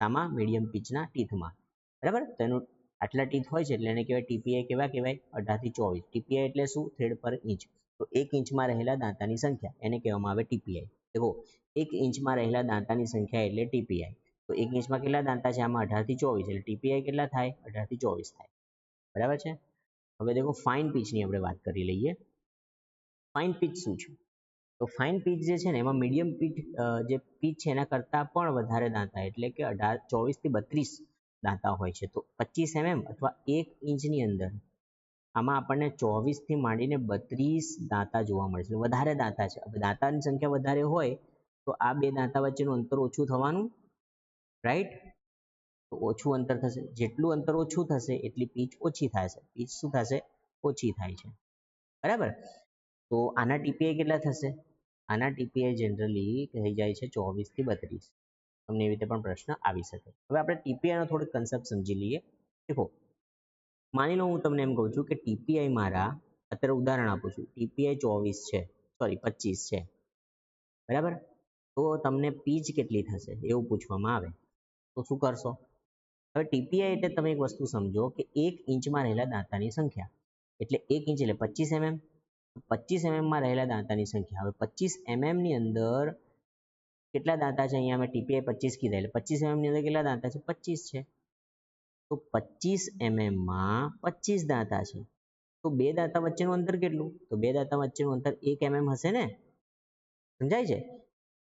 આમાં, મીડિયમ પીચના ટીથમાં, બરાબર. તો એનું આટલા ટીથ હોય છે એટલે એને કહેવાય TPI. કેવા કહેવાય? 18 થી 24. TPI એટલે શું? થ્રેડ પર ઇંચ. તો 1 ઇંચમાં રહેલા દાંતાની સંખ્યા એને કહેવામાં આવે TPI. देखो, 1 ઇંચમાં રહેલા દાંતાની સંખ્યા એટલે TPI. તો 1 ઇંચમાં કેટલા દાંતા છે? આમાં 18 થી 24, એટલે TPI કેટલા થાય? 18 થી 24 થાય, બરાબર છે. હવે देखो, ફાઇન પીચની આપણે વાત કરી લઈએ. ફાઇન પીચ શું છે? તો ફાઇન પીચ જે છે ને એમાં મીડિયમ જે પીચ છે એના કરતાં પણ વધારે દાંતા, એટલે કે 24 થી 32 દાંતા હોય છે. તો 25 mm અથવા 1 ઇંચની અંદર આમાં આપણને 24 થી માંડીને 32 દાંતા જોવા મળે છે. વધારે દાંતા છે. હવે દાંતાની સંખ્યા વધારે હોય તો આ બે દાંતા વચ્ચેનું અંતર ઓછું થવાનું, રાઈટ. તો ઓછું અંતર થશે. જેટલું અંતર ઓછું થશે એટલી પીચ ઓછી થશે. પીચ શું થશે? ઓછી થાય છે, બરાબર. તો આના TPI કેટલા થશે? આના TPI જનરલી કહી જાય છે 24 થી 32. તમને એવી રીતે પણ પ્રશ્ન આવી શકે. હવે આપણે TPI નો થોડો કન્સેપ્ટ સમજી લઈએ. દેખો, માની લો હું તમને એમ કહું છું કે ટીપીઆઈ મારા અત્યારે ઉદાહરણ આપું છું ટીપીઆઈ 24 છે સોરી 25 છે બરાબર તો તમને પીચ કેટલી થશે એવું પૂછવામાં આવે તો શું કરશો હવે ટીપીઆઈ એટલે તમે એક વસ્તુ સમજો કે 1 ઇંચમાં રહેલા દાંતાની સંખ્યા એટલે 1 ઇંચ એટલે 25 mm 25 માં રહેલા દાંતાની સંખ્યા હવે 25 ની અંદર કેટલા દાંતા છે અહીંયા મેં ટીપીઆઈ 25 કીધા એટલે 25 ની અંદર કેટલા દાંતા છે 25 છે તો 25 માં 25 દાંતા છે તો બે દાંતા વચ્ચેનું અંતર કેટલું તો બે દાંતા વચ્ચેનું અંતર 1 mm હશે ને સમજાય છે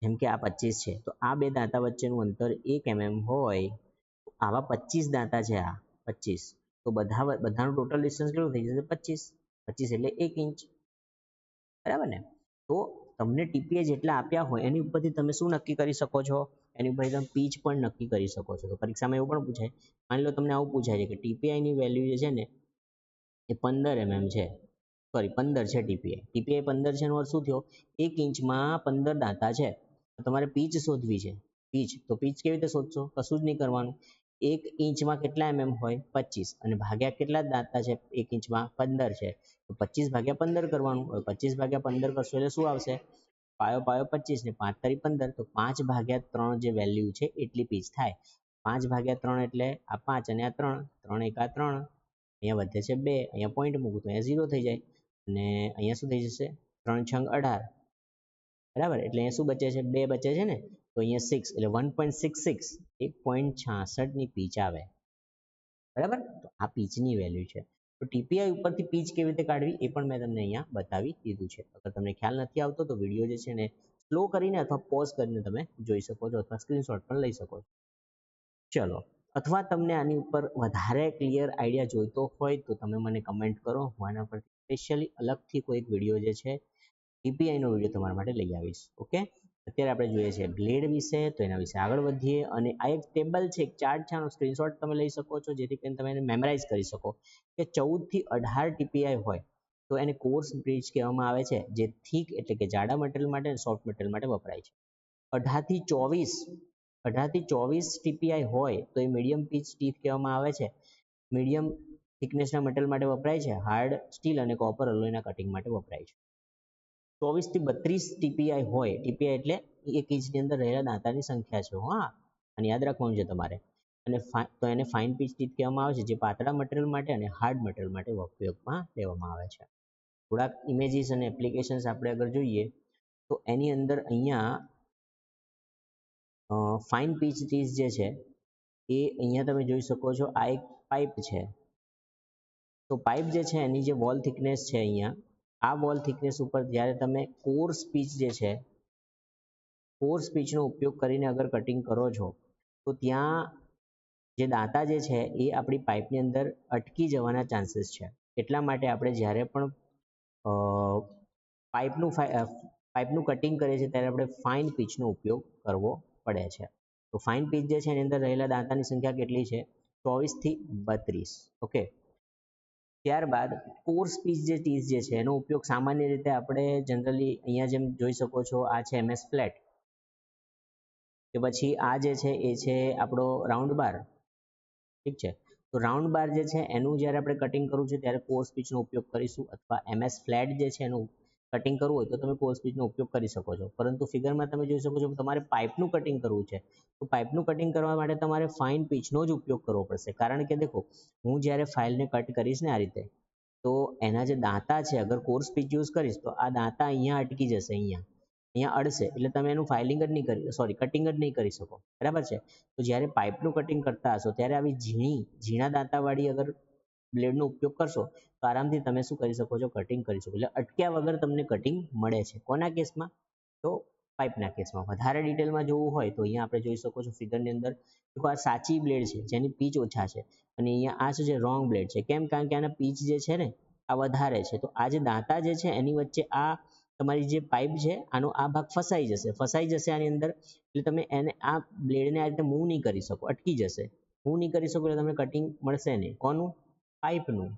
જેમ કે આ 25 છે તો આ બે દાંતા વચ્ચેનું અંતર 1 mm હોય તો આવા 25 દાંતા છે આ 25 તો બધાનું ટોટલ ડિસ્ટન્સ કેટલું થઈ જશે 25 25 એટલે 1 ઇંચ બરાબર ને તો તમને ટીપીઆઈ જેટલા આપ્યા હોય એની ઉપરથી તમે શું નક્કી કરી શકો છો એની ઉપરથી તમે પીચ પણ નક્કી કરી શકો છો તો પરીક્ષામાં એવું પણ પૂછાય માની લો તમને આવું પૂછાય છે કે ટીપીઆઈની વેલ્યુ જે છે ને એ 15 mm છે સોરી 15 છે ટીપીઆઈ 15 છે એનો અર્થ શું થયો 1 ઇંચમાં 15 દાંતા છે તો તમારે પીચ શોધવી છે તો પીચ કેવી રીતે શોધશો કશું જ નહીં કરવાનું 1 ઇંચમાં કેટલા mm હોય 25 અને ભાગ્યા કેટલા દાંતા છે 1 ઇંચમાં 15 છે તો 25 ભાગ્યા 15 કરવાનું 25 ભાગ્યા 15 કરશો એટલે શું આવશે પાયો પાયો 25 ને 5 તારી 15 તો 5 ભાગ્યા 3 જે વેલ્યુ છે એટલી પીચ થાય 5 ભાગ્યા 3 એટલે આ 5 અને આ 3 3 એકા 3 અહીંયા વધે છે 2 અહીંયા પોઈન્ટ મૂકું તો અહીંયા 0 થઈ જાય અને અહીંયા શું થઈ જશે 3 છંગ 18 બરાબર એટલે અહીંયા શું બચે છે 2 બચે છે ને તો અહીંયા 6 એટલે 1.66 1.66 ની પીચ આવે બરાબર તો આ પીચની વેલ્યુ છે તો ટીપીઆઈ ઉપરથી પીચ કેવી રીતે કાઢવી એ પણ મેં તમને અહીંયા બતાવી દીધું છે અગર તમને ખ્યાલ નથી આવતો તો વિડીયો જે છે ને સ્લો કરીને અથવા પોઝ કરીને તમે જોઈ શકો છો અથવા સ્ક્રીનશોટ પણ લઈ શકો છો ચલો અથવા તમને આની ઉપર વધારે ક્લિયર આઈડિયા જોઈતો હોય તો તમે મને કમેન્ટ કરો હું આના પર સ્પેશિયલી અલગથી કોઈ એક વિડીયો જે છે ટીપીઆઈ નો વિડીયો તમારા માટે લઈ આવીશ ઓકે અત્યારે આપણે જોઈએ છે બ્લેડ વિશે તો એના વિશે આગળ વધીએ અને આ એક ટેબલ છે એક ચાર્ટ છે આનો સ્ક્રીનશોટ તમે લઈ શકો છો જેથી કરીને તમે એને મેમરાઇઝ કરી શકો કે 14 થી 18 ટીપીઆઈ હોય તો એને કોર્સ બ્રિજ કહેવામાં આવે છે જે થીક એટલે કે જાડા મટીરિયલ માટે અને સોફ્ટ મટીરિયલ માટે વપરાય છે 18 થી 24 ટીપીઆઈ હોય તો એ મીડિયમ પીચ ટીથ કહેવામાં આવે છે મીડિયમ થિકનેસના મટીરિયલ માટે વપરાય છે હાર્ડ સ્ટીલ અને કોપર એલોયના કટિંગ માટે વપરાય છે 24 થી 32 ટીપીઆઈ હોય ટીપીઆઈ એટલે 1 ઇંચની અંદર રહેલા દાંતાની સંખ્યા છે હા અને યાદ રાખવાનું છે તમારે અને તો એને ફાઇન પીચ ટીથ કહેવામાં આવે છે જે પાતળા મટીરિયલ માટે અને હાર્ડ મટીરિયલ માટે ઉપયોગમાં લેવામાં આવે છે થોડાક ઇમેજીસ અને એપ્લિકેશન્સ આપણે અગર જોઈએ તો એની અંદર અહીંયા ફાઇન પીચ ટીથ જે છે એ અહીંયા તમે જોઈ શકો છો આ એક પાઇપ છે તો પાઇપ જે છે એની જે વોલ થિકનેસ છે અહીંયા આ વોલ થિકનેસ ઉપર જ્યારે તમે કોર્સ પીચ જે છે કોર્સ પીચનો ઉપયોગ કરીને અગર કટિંગ કરો છો તો ત્યાં જે દાંતા જે છે એ આપણી પાઇપની અંદર અટકી જવાના ચાન્સીસ છે એટલા માટે આપણે જ્યારે પણ પાઇપનું કટિંગ કરીએ છીએ ત્યારે આપણે ફાઇન પીચનો ઉપયોગ કરવો પડે છે તો ફાઇન પીચ જે છે એની અંદર રહેલા દાંતાની સંખ્યા કેટલી છે 24 થી 32 ઓકે ત્યારબાદ કોર્સ પીચ જે ટીથ જે છે એનો ઉપયોગ સામાન્ય રીતે આપણે જનરલી અહીંયા જેમ જોઈ શકો છો આ છે MS ફ્લેટ કે પછી આ જે છે એ છે આપણો રાઉન્ડ બાર ઠીક છે તો રાઉન્ડ બાર જે છે એનું જ્યારે આપણે કટિંગ કરવું છે ત્યારે કોર્સ પીચનો ઉપયોગ કરીશું અથવા MS ફ્લેટ જે છે એનું કટિંગ કરવું હોય તો તમે કોર્સ પીચનો ઉપયોગ કરી શકો છો પરંતુ ફિગરમાં તમે જોઈ શકો છો તમારે પાઇપનું કટિંગ કરવું છે તો પાઇપનું કટિંગ કરવા માટે તમારે ફાઇન પીચનો જ ઉપયોગ કરવો પડશે કારણ કે દેખો હું જ્યારે ફાઇલને કટ કરીશ ને આ રીતે તો એના જે દાંતા છે અગર કોર્સ પીચ યુઝ કરીશ તો આ દાંતા અહીંયા અટકી જશે અહીંયા અડશે એટલે તમે એનું ફાઇલિંગ જ નહીં કરી કટિંગ જ નહીં કરી શકો બરાબર છે તો જ્યારે પાઇપનું કટિંગ કરતા હશો ત્યારે આવી ઝીણા દાંતાવાળી અગર બ્લેડનો ઉપયોગ કરશો તો આરામથી તમે શું કરી શકો છો કટિંગ કરી શકો એટલે અટક્યા વગર તમને કટિંગ મળે છે કોના કેસમાં તો પાઇપના કેસમાં વધારે ડિટેલમાં જોવું હોય તો અહીંયા આપણે જોઈ શકો છો ફિગરની અંદર આ સાચી બ્લેડ છે જેની પીચ ઓછા છે અને અહીંયા આ શું છે રોંગ બ્લેડ છે કેમ કારણ કે આના પીચ જે છે ને આ વધારે છે તો આ જે દાંતા જે છે એની વચ્ચે આ તમારી જે પાઇપ છે આનો આ ભાગ ફસાઈ જશે આની અંદર એટલે તમે એને આ બ્લેડને આ રીતે મૂવ નહીં કરી શકો અટકી જશે મૂવ નહીં કરી શકો એટલે તમને કટિંગ મળશે નહીં કોનું પાઇપનું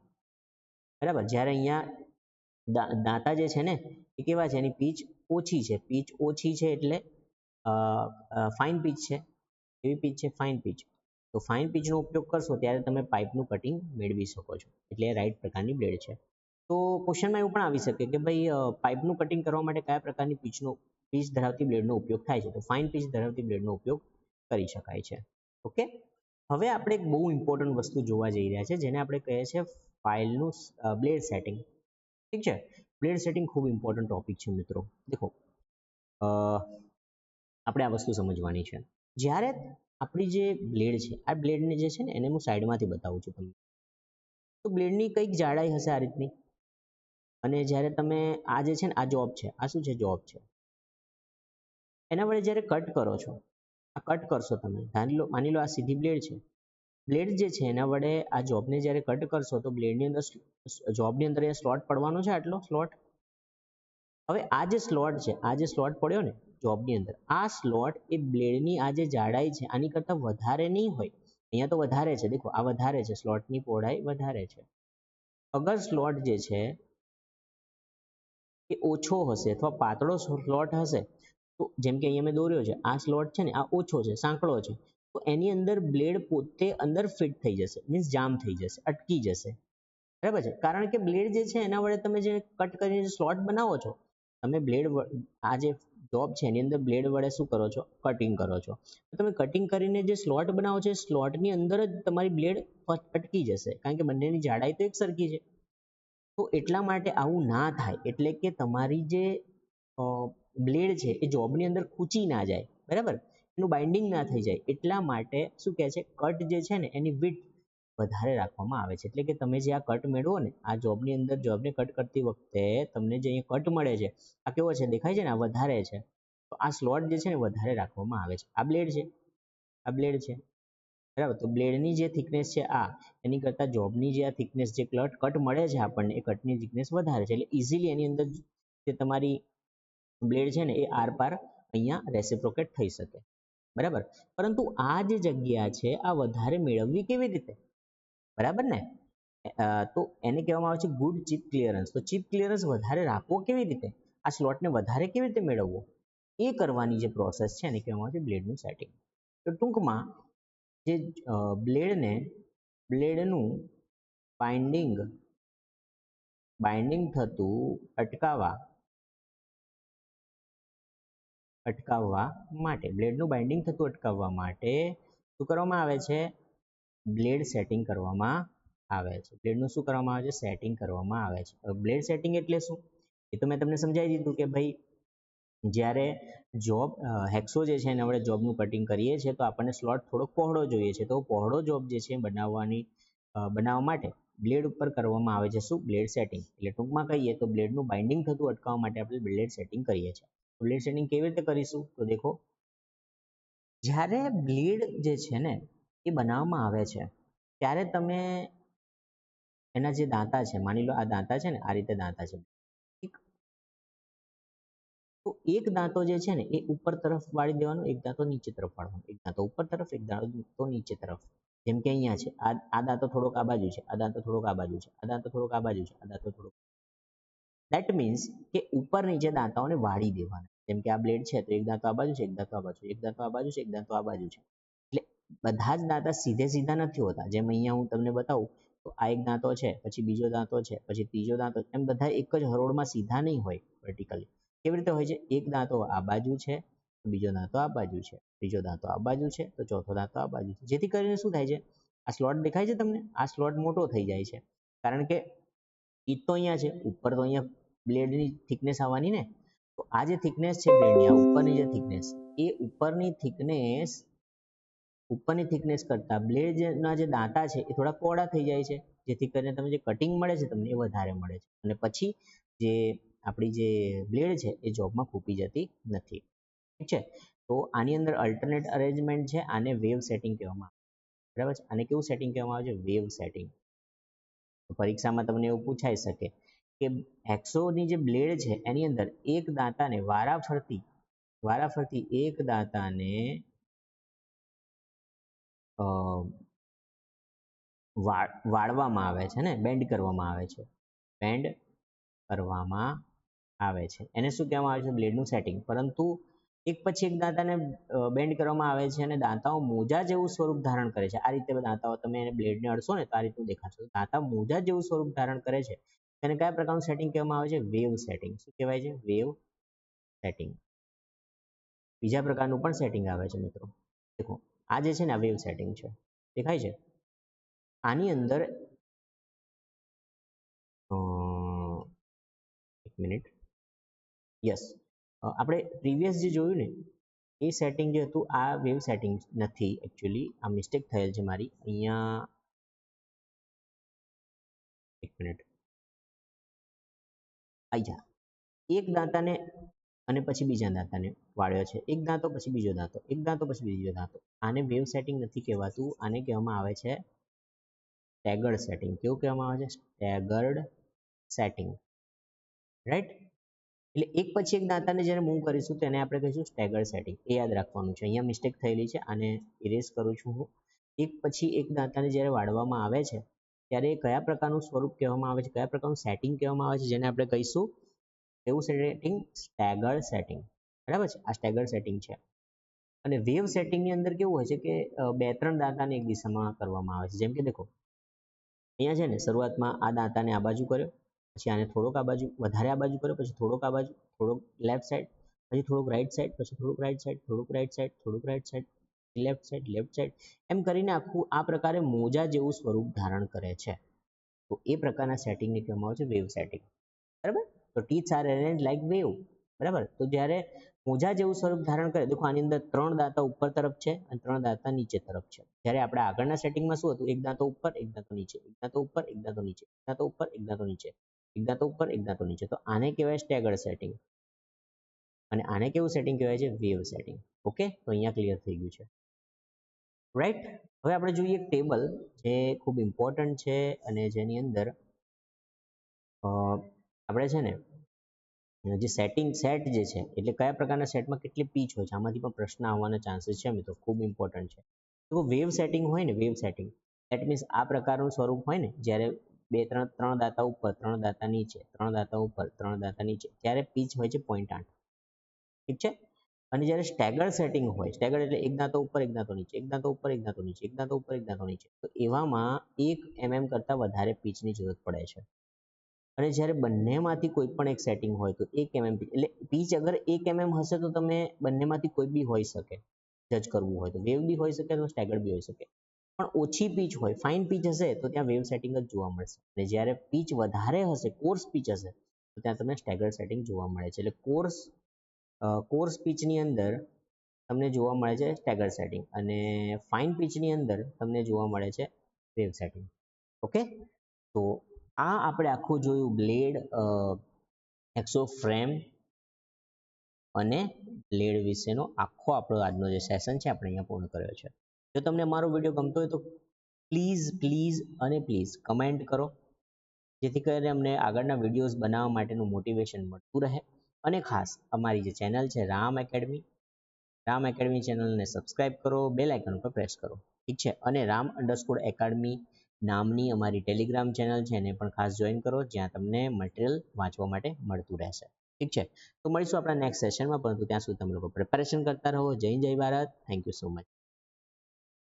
બરાબર જ્યારે અહીંયા દાંતા જે છે ને એ કેવા છે એની પીચ ઓછી છે એટલે ફાઇન પીચ છે એવી પીચ છે ફાઇન પીચ તો ફાઇન પીચનો ઉપયોગ કરશો ત્યારે તમે પાઇપનું કટિંગ મેળવી શકો છો, એટલે એ રાઈટ પ્રકારની બ્લેડ છે. તો ક્વેશ્ચનમાં એવું પણ આવી શકે કે ભાઈ પાઇપનું કટિંગ કરવા માટે કયા પ્રકારની પીચ ધરાવતી બ્લેડનો ઉપયોગ થાય છે, તો ફાઇન પીચ ધરાવતી બ્લેડનો ઉપયોગ કરી શકાય છે. ઓકે, હવે આપણે એક બહુ ઇમ્પોર્ટન્ટ વસ્તુ જોવા જઈ રહ્યા છે જેને આપણે કહીએ છીએ ફાઇલનું બ્લેડ સેટિંગ. ઠીક છે, બ્લેડ સેટિંગ ખૂબ ઇમ્પોર્ટન્ટ ટોપિક છે મિત્રો. દેખો આપણે આ વસ્તુ સમજવાની છે. જ્યારે આપણી જે બ્લેડ છે, આ બ્લેડને જે છે ને એને હું સાઈડમાંથી બતાવું છું તમને. તો બ્લેડની કંઈક જાડાઈ હશે આ રીતની, અને જ્યારે તમે આ જે છે ને આ જોબ છે, આ શું છે જોબ છે, એના વડે જ્યારે કટ કરો છો, આ કટ કરશો તમે, માની લો આ સીધી બ્લેડ છે, બ્લેડ જે છે એના વડે આ જોબને જ્યારે કટ કરશો તો બ્લેડની અંદર જોબની અંદર એ સ્લોટ પડવાનો છે, આટલો સ્લોટ. હવે આ જે સ્લોટ છે, આ જે સ્લોટ પડ્યો ને જોબની અંદર, આ સ્લોટ એ બ્લેડની આ જે જાડાઈ છે આની કરતાં વધારે નહીં હોય. અહીંયા તો વધારે છે, દેખો આ વધારે છે, સ્લોટની પહોળાઈ વધારે છે. અગર સ્લોટ જે છે એ ઓછો હશે અથવા પાતળો સ્લોટ હશે, તો જેમ કે અહીંયા મેં દોર્યો છે, આ સ્લોટ છે ને આ ઓછો છે, સાંકડો છે, તો એની અંદર બ્લેડ પોતે અંદર ફિટ થઈ જશે, મીન્સ જામ થઈ જશે, અટકી જશે. બરાબર છે, કારણ કે બ્લેડ જે છે એના વડે તમે જે કટ કરીને સ્લોટ બનાવો છો, તમે બ્લેડ આ જે જોબ છે એની અંદર બ્લેડ વડે શું કરો છો, કટિંગ કરો છો. તમે કટિંગ કરીને જે સ્લોટ બનાવો છો, સ્લોટની અંદર જ તમારી બ્લેડ અટકી જશે, કારણ કે બંનેની જાડાઈ તો એક સરખી છે. તો એટલા માટે આવું ના થાય, એટલે કે તમારી જે બ્લેડ છે એ જોબની અંદર ખૂંચી ના જાય, બરાબર, એનું બાઇન્ડિંગ ના થઈ જાય, એટલા માટે શું કહે છે, કટ જે છે ને એની વિડ્થ વધારે રાખવામાં આવે છે. એટલે કે તમે જે આ કટ મેળવો ને, આ જોબની અંદર જોબને કટ કરતી વખતે તમને જે અહીંયા કટ મળે છે, આ કેવો છે દેખાય છે ને, આ વધારે છે, તો આ સ્લોટ જે છે ને વધારે રાખવામાં આવે છે. આ બ્લેડ છે, આ બ્લેડ છે, બરાબર. તો બ્લેડની જે થિકનેસ છે આ, એની કરતાં જોબની જે આ થિકનેસ, જે કટ મળે છે આપણને, એ કટની થિકનેસ વધારે છે, એટલે ઇઝીલી એની અંદર જે તમારી બ્લેડ છે ને એ આર પાર અહીંયા રેસિપ્રોકેટ થઈ શકે, બરાબર. પરંતુ આ જે જગ્યા છે આ વધારે મેળવવી કેવી રીતે, બરાબર ને? તો એને કહેવામાં આવે છે ગુડ ચિપ ક્લિયરન્સ. તો ચિપ ક્લિયરન્સ વધારે રાખવો કેવી રીતે, આ સ્લોટને વધારે કેવી રીતે મેળવવો, એ કરવાની જે પ્રોસેસ છે એને કહેવામાં આવે છે બ્લેડનું સેટિંગ. તો ટૂંકમાં જે બ્લેડનું બાઇન્ડિંગ થતું અટકાવવા માટે, બ્લેડનું બાઇન્ડિંગ થતું અટકાવવા માટે શું કરવામાં આવે છે, બ્લેડ સેટિંગ કરવામાં આવે છે. બ્લેડનું શું કરવામાં આવે છે, સેટિંગ કરવામાં આવે છે. બ્લેડ સેટિંગ એટલે શું, એ તો મેં તમને સમજાવી દીધું કે ભાઈ જ્યારે જોબ હેક્સો જે છે એના વડે જોબનું કટિંગ કરીએ છીએ તો આપણને સ્લોટ થોડો પહોળો જોઈએ છે, તો પહોળો જોબ જે છે બનાવવા માટે બ્લેડ ઉપર કરવામાં આવે છે શું, બ્લેડ સેટિંગ. એટલે ટૂંકમાં કહીએ તો બ્લેડનું બાઇન્ડિંગ થતું અટકાવવા માટે આપણે બ્લેડ સેટિંગ કરીએ છીએ. બ્લેડ સેટિંગ કેવી રીતે કરીશું, તો દેખો જ્યારે બ્લેડ જે છે ને એ બનાવવામાં આવે છે ત્યારે તમે એના જે દાંતા છે, માની લો આ દાંતા છે ને, આ રીતે દાંતા છે, તો એક દાંતો જે છે ને એ ઉપર તરફ વાળી દેવાનો, એક દાંતો નીચે તરફ વાળવાનો, એક દાંતો ઉપર તરફ, એક દાંતો નીચે તરફ. જેમ કે અહીંયા છે, આ દાંતો થોડોક આ બાજુ છે, આ દાંતો થોડોક આ બાજુ છે, આ દાંતો થોડોક આ બાજુ છે, આ દાંતો થોડોક. દેટ મીન્સ કે ઉપર નીચે દાંતાઓને વાળી દેવાના. જેમ કે આ બ્લેડ છે તો એક દાંતો આ બાજુ છે, એક દાંતો આ બાજુ છે, એક દાંતો આ બાજુ છે, એક દાંતો આ બાજુ છે. એટલે બધા જ દાંતા સીધા નથી હોતા. જેમ અહીંયા હું તમને બતાવું તો આ એક દાંતો છે, પછી બીજો દાંતો છે, પછી ત્રીજો દાંતો, એમ બધા એક જ હરોળમાં સીધા નહીં હોય વર્ટિકલી. કેવી રીતે હોય છે, એક દાંતો આ બાજુ છે, બીજો દાંતો આ બાજુ છે, ત્રીજો દાંતો આ બાજુ છે, તો ચોથો દાંતો આ બાજુ છે. જેથી કરીને શું થાય છે, આ સ્લોટ દેખાય છે તમને, આ સ્લોટ મોટો થઈ જાય છે, કારણ કે ઈ તો અહીંયા છે, ઉપર તો અહીંયા બ્લેડની થિકનેસ આવવાની ને. તો આ જે થિકનેસ છે બ્લેડની, આ ઉપરની જે થિકનેસ, એ ઉપરની થિકનેસ કરતાં બ્લેડના જે દાંતા છે એ થોડા પહોળા થઈ જાય છે, જેથી કરીને તમને જે કટિંગ મળે છે તમને એ વધારે મળે છે, અને પછી જે આપણી જે બ્લેડ છે એ જોબમાં ખૂંપી જતી નથી. ઠીક છે, તો આની અંદર અલ્ટરનેટ અરેન્જમેન્ટ છે, આને વેવ સેટિંગ કહેવામાં આવે છે, બરાબર છે. આને કેવું સેટિંગ કહેવામાં આવે છે, વેવ સેટિંગ. પરીક્ષામાં તમને એવું પૂછાઈ શકે કે હેક્સોની જે બ્લેડ છે એની અંદર એક દાંતાને વારાફરતી એક દાંતાને વાળવામાં આવે છે ને, બેન્ડ કરવામાં આવે છે, એને શું કહેવામાં આવે છે, બ્લેડનું સેટિંગ. પરંતુ એક પછી એક દાંતાને બેન્ડ કરવામાં આવે છે અને દાંતાઓ મોજા જેવું સ્વરૂપ ધારણ કરે છે. આ રીતે દાંતાઓ તમે એને બ્લેડને અડશો ને તો આ રીતનું દેખાશે. દાંતા મોજા જેવું સ્વરૂપ ધારણ કરે છે તેને કયા પ્રકારનું સેટિંગ કહેવામાં આવે છે? Wave setting. શું કહેવાય છે? Wave setting. બીજા પ્રકારનું પણ સેટિંગ આવે છે મિત્રો. દેખો આ જે છે ને આ વેવ સેટિંગ છે, દેખાય છે? આની અંદર એક મિનિટ, યસ, આપણે પ્રીવિયસ જે જોયું ને એ સેટિંગ જે હતું આ વેવ સેટિંગ નથી એકચ્યુઅલી, આ મિસ્ટેક થયેલ છે મારી અહીંયા. એક મિનિટ, અહીંયા એક દાંતાને અને પછી બીજા દાંતાને વાળ્યો છે, એક દાંતો પછી બીજો દાંતો, એક દાંતો પછી બીજો દાંતો. આને વેવ સેટિંગ નથી કહેવાતું, આને કહેવામાં આવે છે સ્ટેગર્ડ સેટિંગ. કેવું કહેવામાં આવે છે? Staggered setting, right? એટલે એક પછી એક દાંતાને જ્યારે મૂવ કરીશું તેને આપણે કહીશું સ્ટેગર્ડ સેટિંગ. એ યાદ રાખવાનું છે. અહીંયા મિસ્ટેક થયેલી છે, આને ઇરેઝ કરું છું હું. એક પછી એક દાંતાને જ્યારે વાળવામાં આવે છે ત્યારે કયા પ્રકારનું સ્વરૂપ કહેવામાં આવે છે, કયા પ્રકારનું સેટિંગ કહેવામાં આવે છે, જેને આપણે કહીશું એવું સેટિંગ, સ્ટેગર્ડ સેટિંગ. બરાબર છે? આ સ્ટેગર્ડ સેટિંગ છે. અને વેવ સેટિંગની અંદર કેવું હોય છે કે બે ત્રણ દાંતાને એક દિશામાં કરવામાં આવે છે. જેમ કે દેખો અહીંયા છે ને શરૂઆતમાં આ દાંતાને આ બાજુ કર્યો, પછી આને થોડોક આ બાજુ વધારે આ બાજુ કર્યો, પછી થોડોક આ બાજુ, થોડોક લેફ્ટ સાઈડ, પછી થોડુંક રાઈટ સાઈડ, પછી થોડુંક રાઈટ સાઈડ, થોડુંક રાઈટ સાઈડ, થોડુંક right side, left side, left side, એમ કરીને આખું આ પ્રકારે મોજા જેવું સ્વરૂપ ધારણ કરે છે. તો એ પ્રકારના સેટિંગને કહેવામાં આવે છે વેવ સેટિંગ. બરાબર? તો ટીથ્સ આર અરેન્જ લાઈક વેવ. બરાબર? તો જ્યારે મોજા જેવું સ્વરૂપ ધારણ કરે, દેખો આની અંદર ત્રણ દાંતા ઉપર તરફ છે અને ત્રણ દાંતા નીચે તરફ છે. જ્યારે આપણે આગળના સેટિંગમાં શું હતું? એક દાંતો ઉપર, એક દાંતો નીચે, એક દાંતો ઉપર, એક દાંતો નીચે, એક દાંતો ઉપર, એક દાંતો નીચે, એક દાંતો ઉપર, એક દાંતો નીચે. તો આને કહેવાય સ્ટેગર્ડ સેટિંગ. અને આને કેવું સેટિંગ કહેવાય છે? Wave setting. ઓકે, તો અહીંયા ક્લિયર થઈ ગયું છે, રાઈટ? હવે આપણે જોઈએ એક ટેબલ જે ખૂબ ઇમ્પોર્ટન્ટ છે અને જેની અંદર આપણે છે ને જે સેટિંગ સેટ જે છે એટલે કયા પ્રકારના સેટમાં કેટલી પીચ હોય છે, આમાંથી પણ પ્રશ્ન આવવાના ચાન્સીસ છે મિત્રો, ખૂબ ઇમ્પોર્ટન્ટ છે. તો વેવ સેટિંગ હોય ને, વેવ સેટિંગ દેટ મીન્સ આ પ્રકારનું સ્વરૂપ હોય ને, જ્યારે ત્રણ દાંતા ઉપર, ત્રણ દાંતા નીચે, ત્રણ દાંતા ઉપર, ત્રણ દાંતા નીચે, ત્યારે પીચ હોય છે 0.8. ઠીક છે? અને જ્યારે સ્ટેગર્ડ સેટિંગ હોય, સ્ટેગર્ડ એટલે એક દાંતો ઉપર, એક દાંતો નીચે, એક દાંતો ઉપર, એક દાંતો નીચે, એક દાંતો ઉપર, એક દાંતો નીચે, તો એવામાં 1 mm કરતાં વધારે પીચની જરૂરત પડે છે. અને જ્યારે બંનેમાંથી કોઈ પણ એક સેટિંગ હોય તો 1 mm પીચ, એટલે પીચ અગર 1 mm હશે તો તમે બંનેમાંથી કોઈ બી હોઈ શકે, જજ કરવું હોય તો વેવ બી હોઈ શકે તો સ્ટેગર્ડ બી હોઈ શકે. પણ ઓછી પીચ હોય, ફાઇન પીચ હશે તો ત્યાં વેવ સેટિંગ જ જોવા મળશે. અને જ્યારે પીચ વધારે હશે, કોર્સ પીચ હશે તો ત્યાં તમને સ્ટેગર્ડ સેટિંગ જોવા મળે છે. એટલે કોર્સ પીચની અંદર તમને જોવા મળે છે સ્ટેગર્ડ સેટિંગ અને ફાઇન પીચની અંદર તમને જોવા મળે છે વેવ સેટિંગ. ઓકે, તો આ આપણે આખું જોયું બ્લેડ, હેક્સો ફ્રેમ અને બ્લેડ વિશેનો આખો આપણો આજનો જે સેશન છે આપણે અહીંયા પૂર્ણ કર્યો છે. જો તમને અમારો વિડીયો ગમતો હોય તો પ્લીઝ અને પ્લીઝ કમેન્ટ કરો, જેથી કરીને અમને આગળના વિડીયોઝ બનાવવા માટેનું મોટિવેશન મળતું રહે. અને ખાસ અમારી જે ચેનલ છે રામ એકેડમી ચેનલને સબસ્ક્રાઇબ કરો, બેલ આઇકન ઉપર પ્રેસ કરો. ઠીક છે? અને ram_academy નામની અમારી ટેલિગ્રામ ચેનલ છે એને પણ ખાસ જોઈન કરો, જ્યાં તમને મટીરિયલ વાંચવા માટે મળતું રહેશે. ઠીક છે? તો મળીશું આપણા નેક્સ્ટ સેશનમાં, પરંતુ ત્યાં સુધી તમે લોકો પ્રિપેરેશન કરતા રહો. જય Bharat. Thank you so much.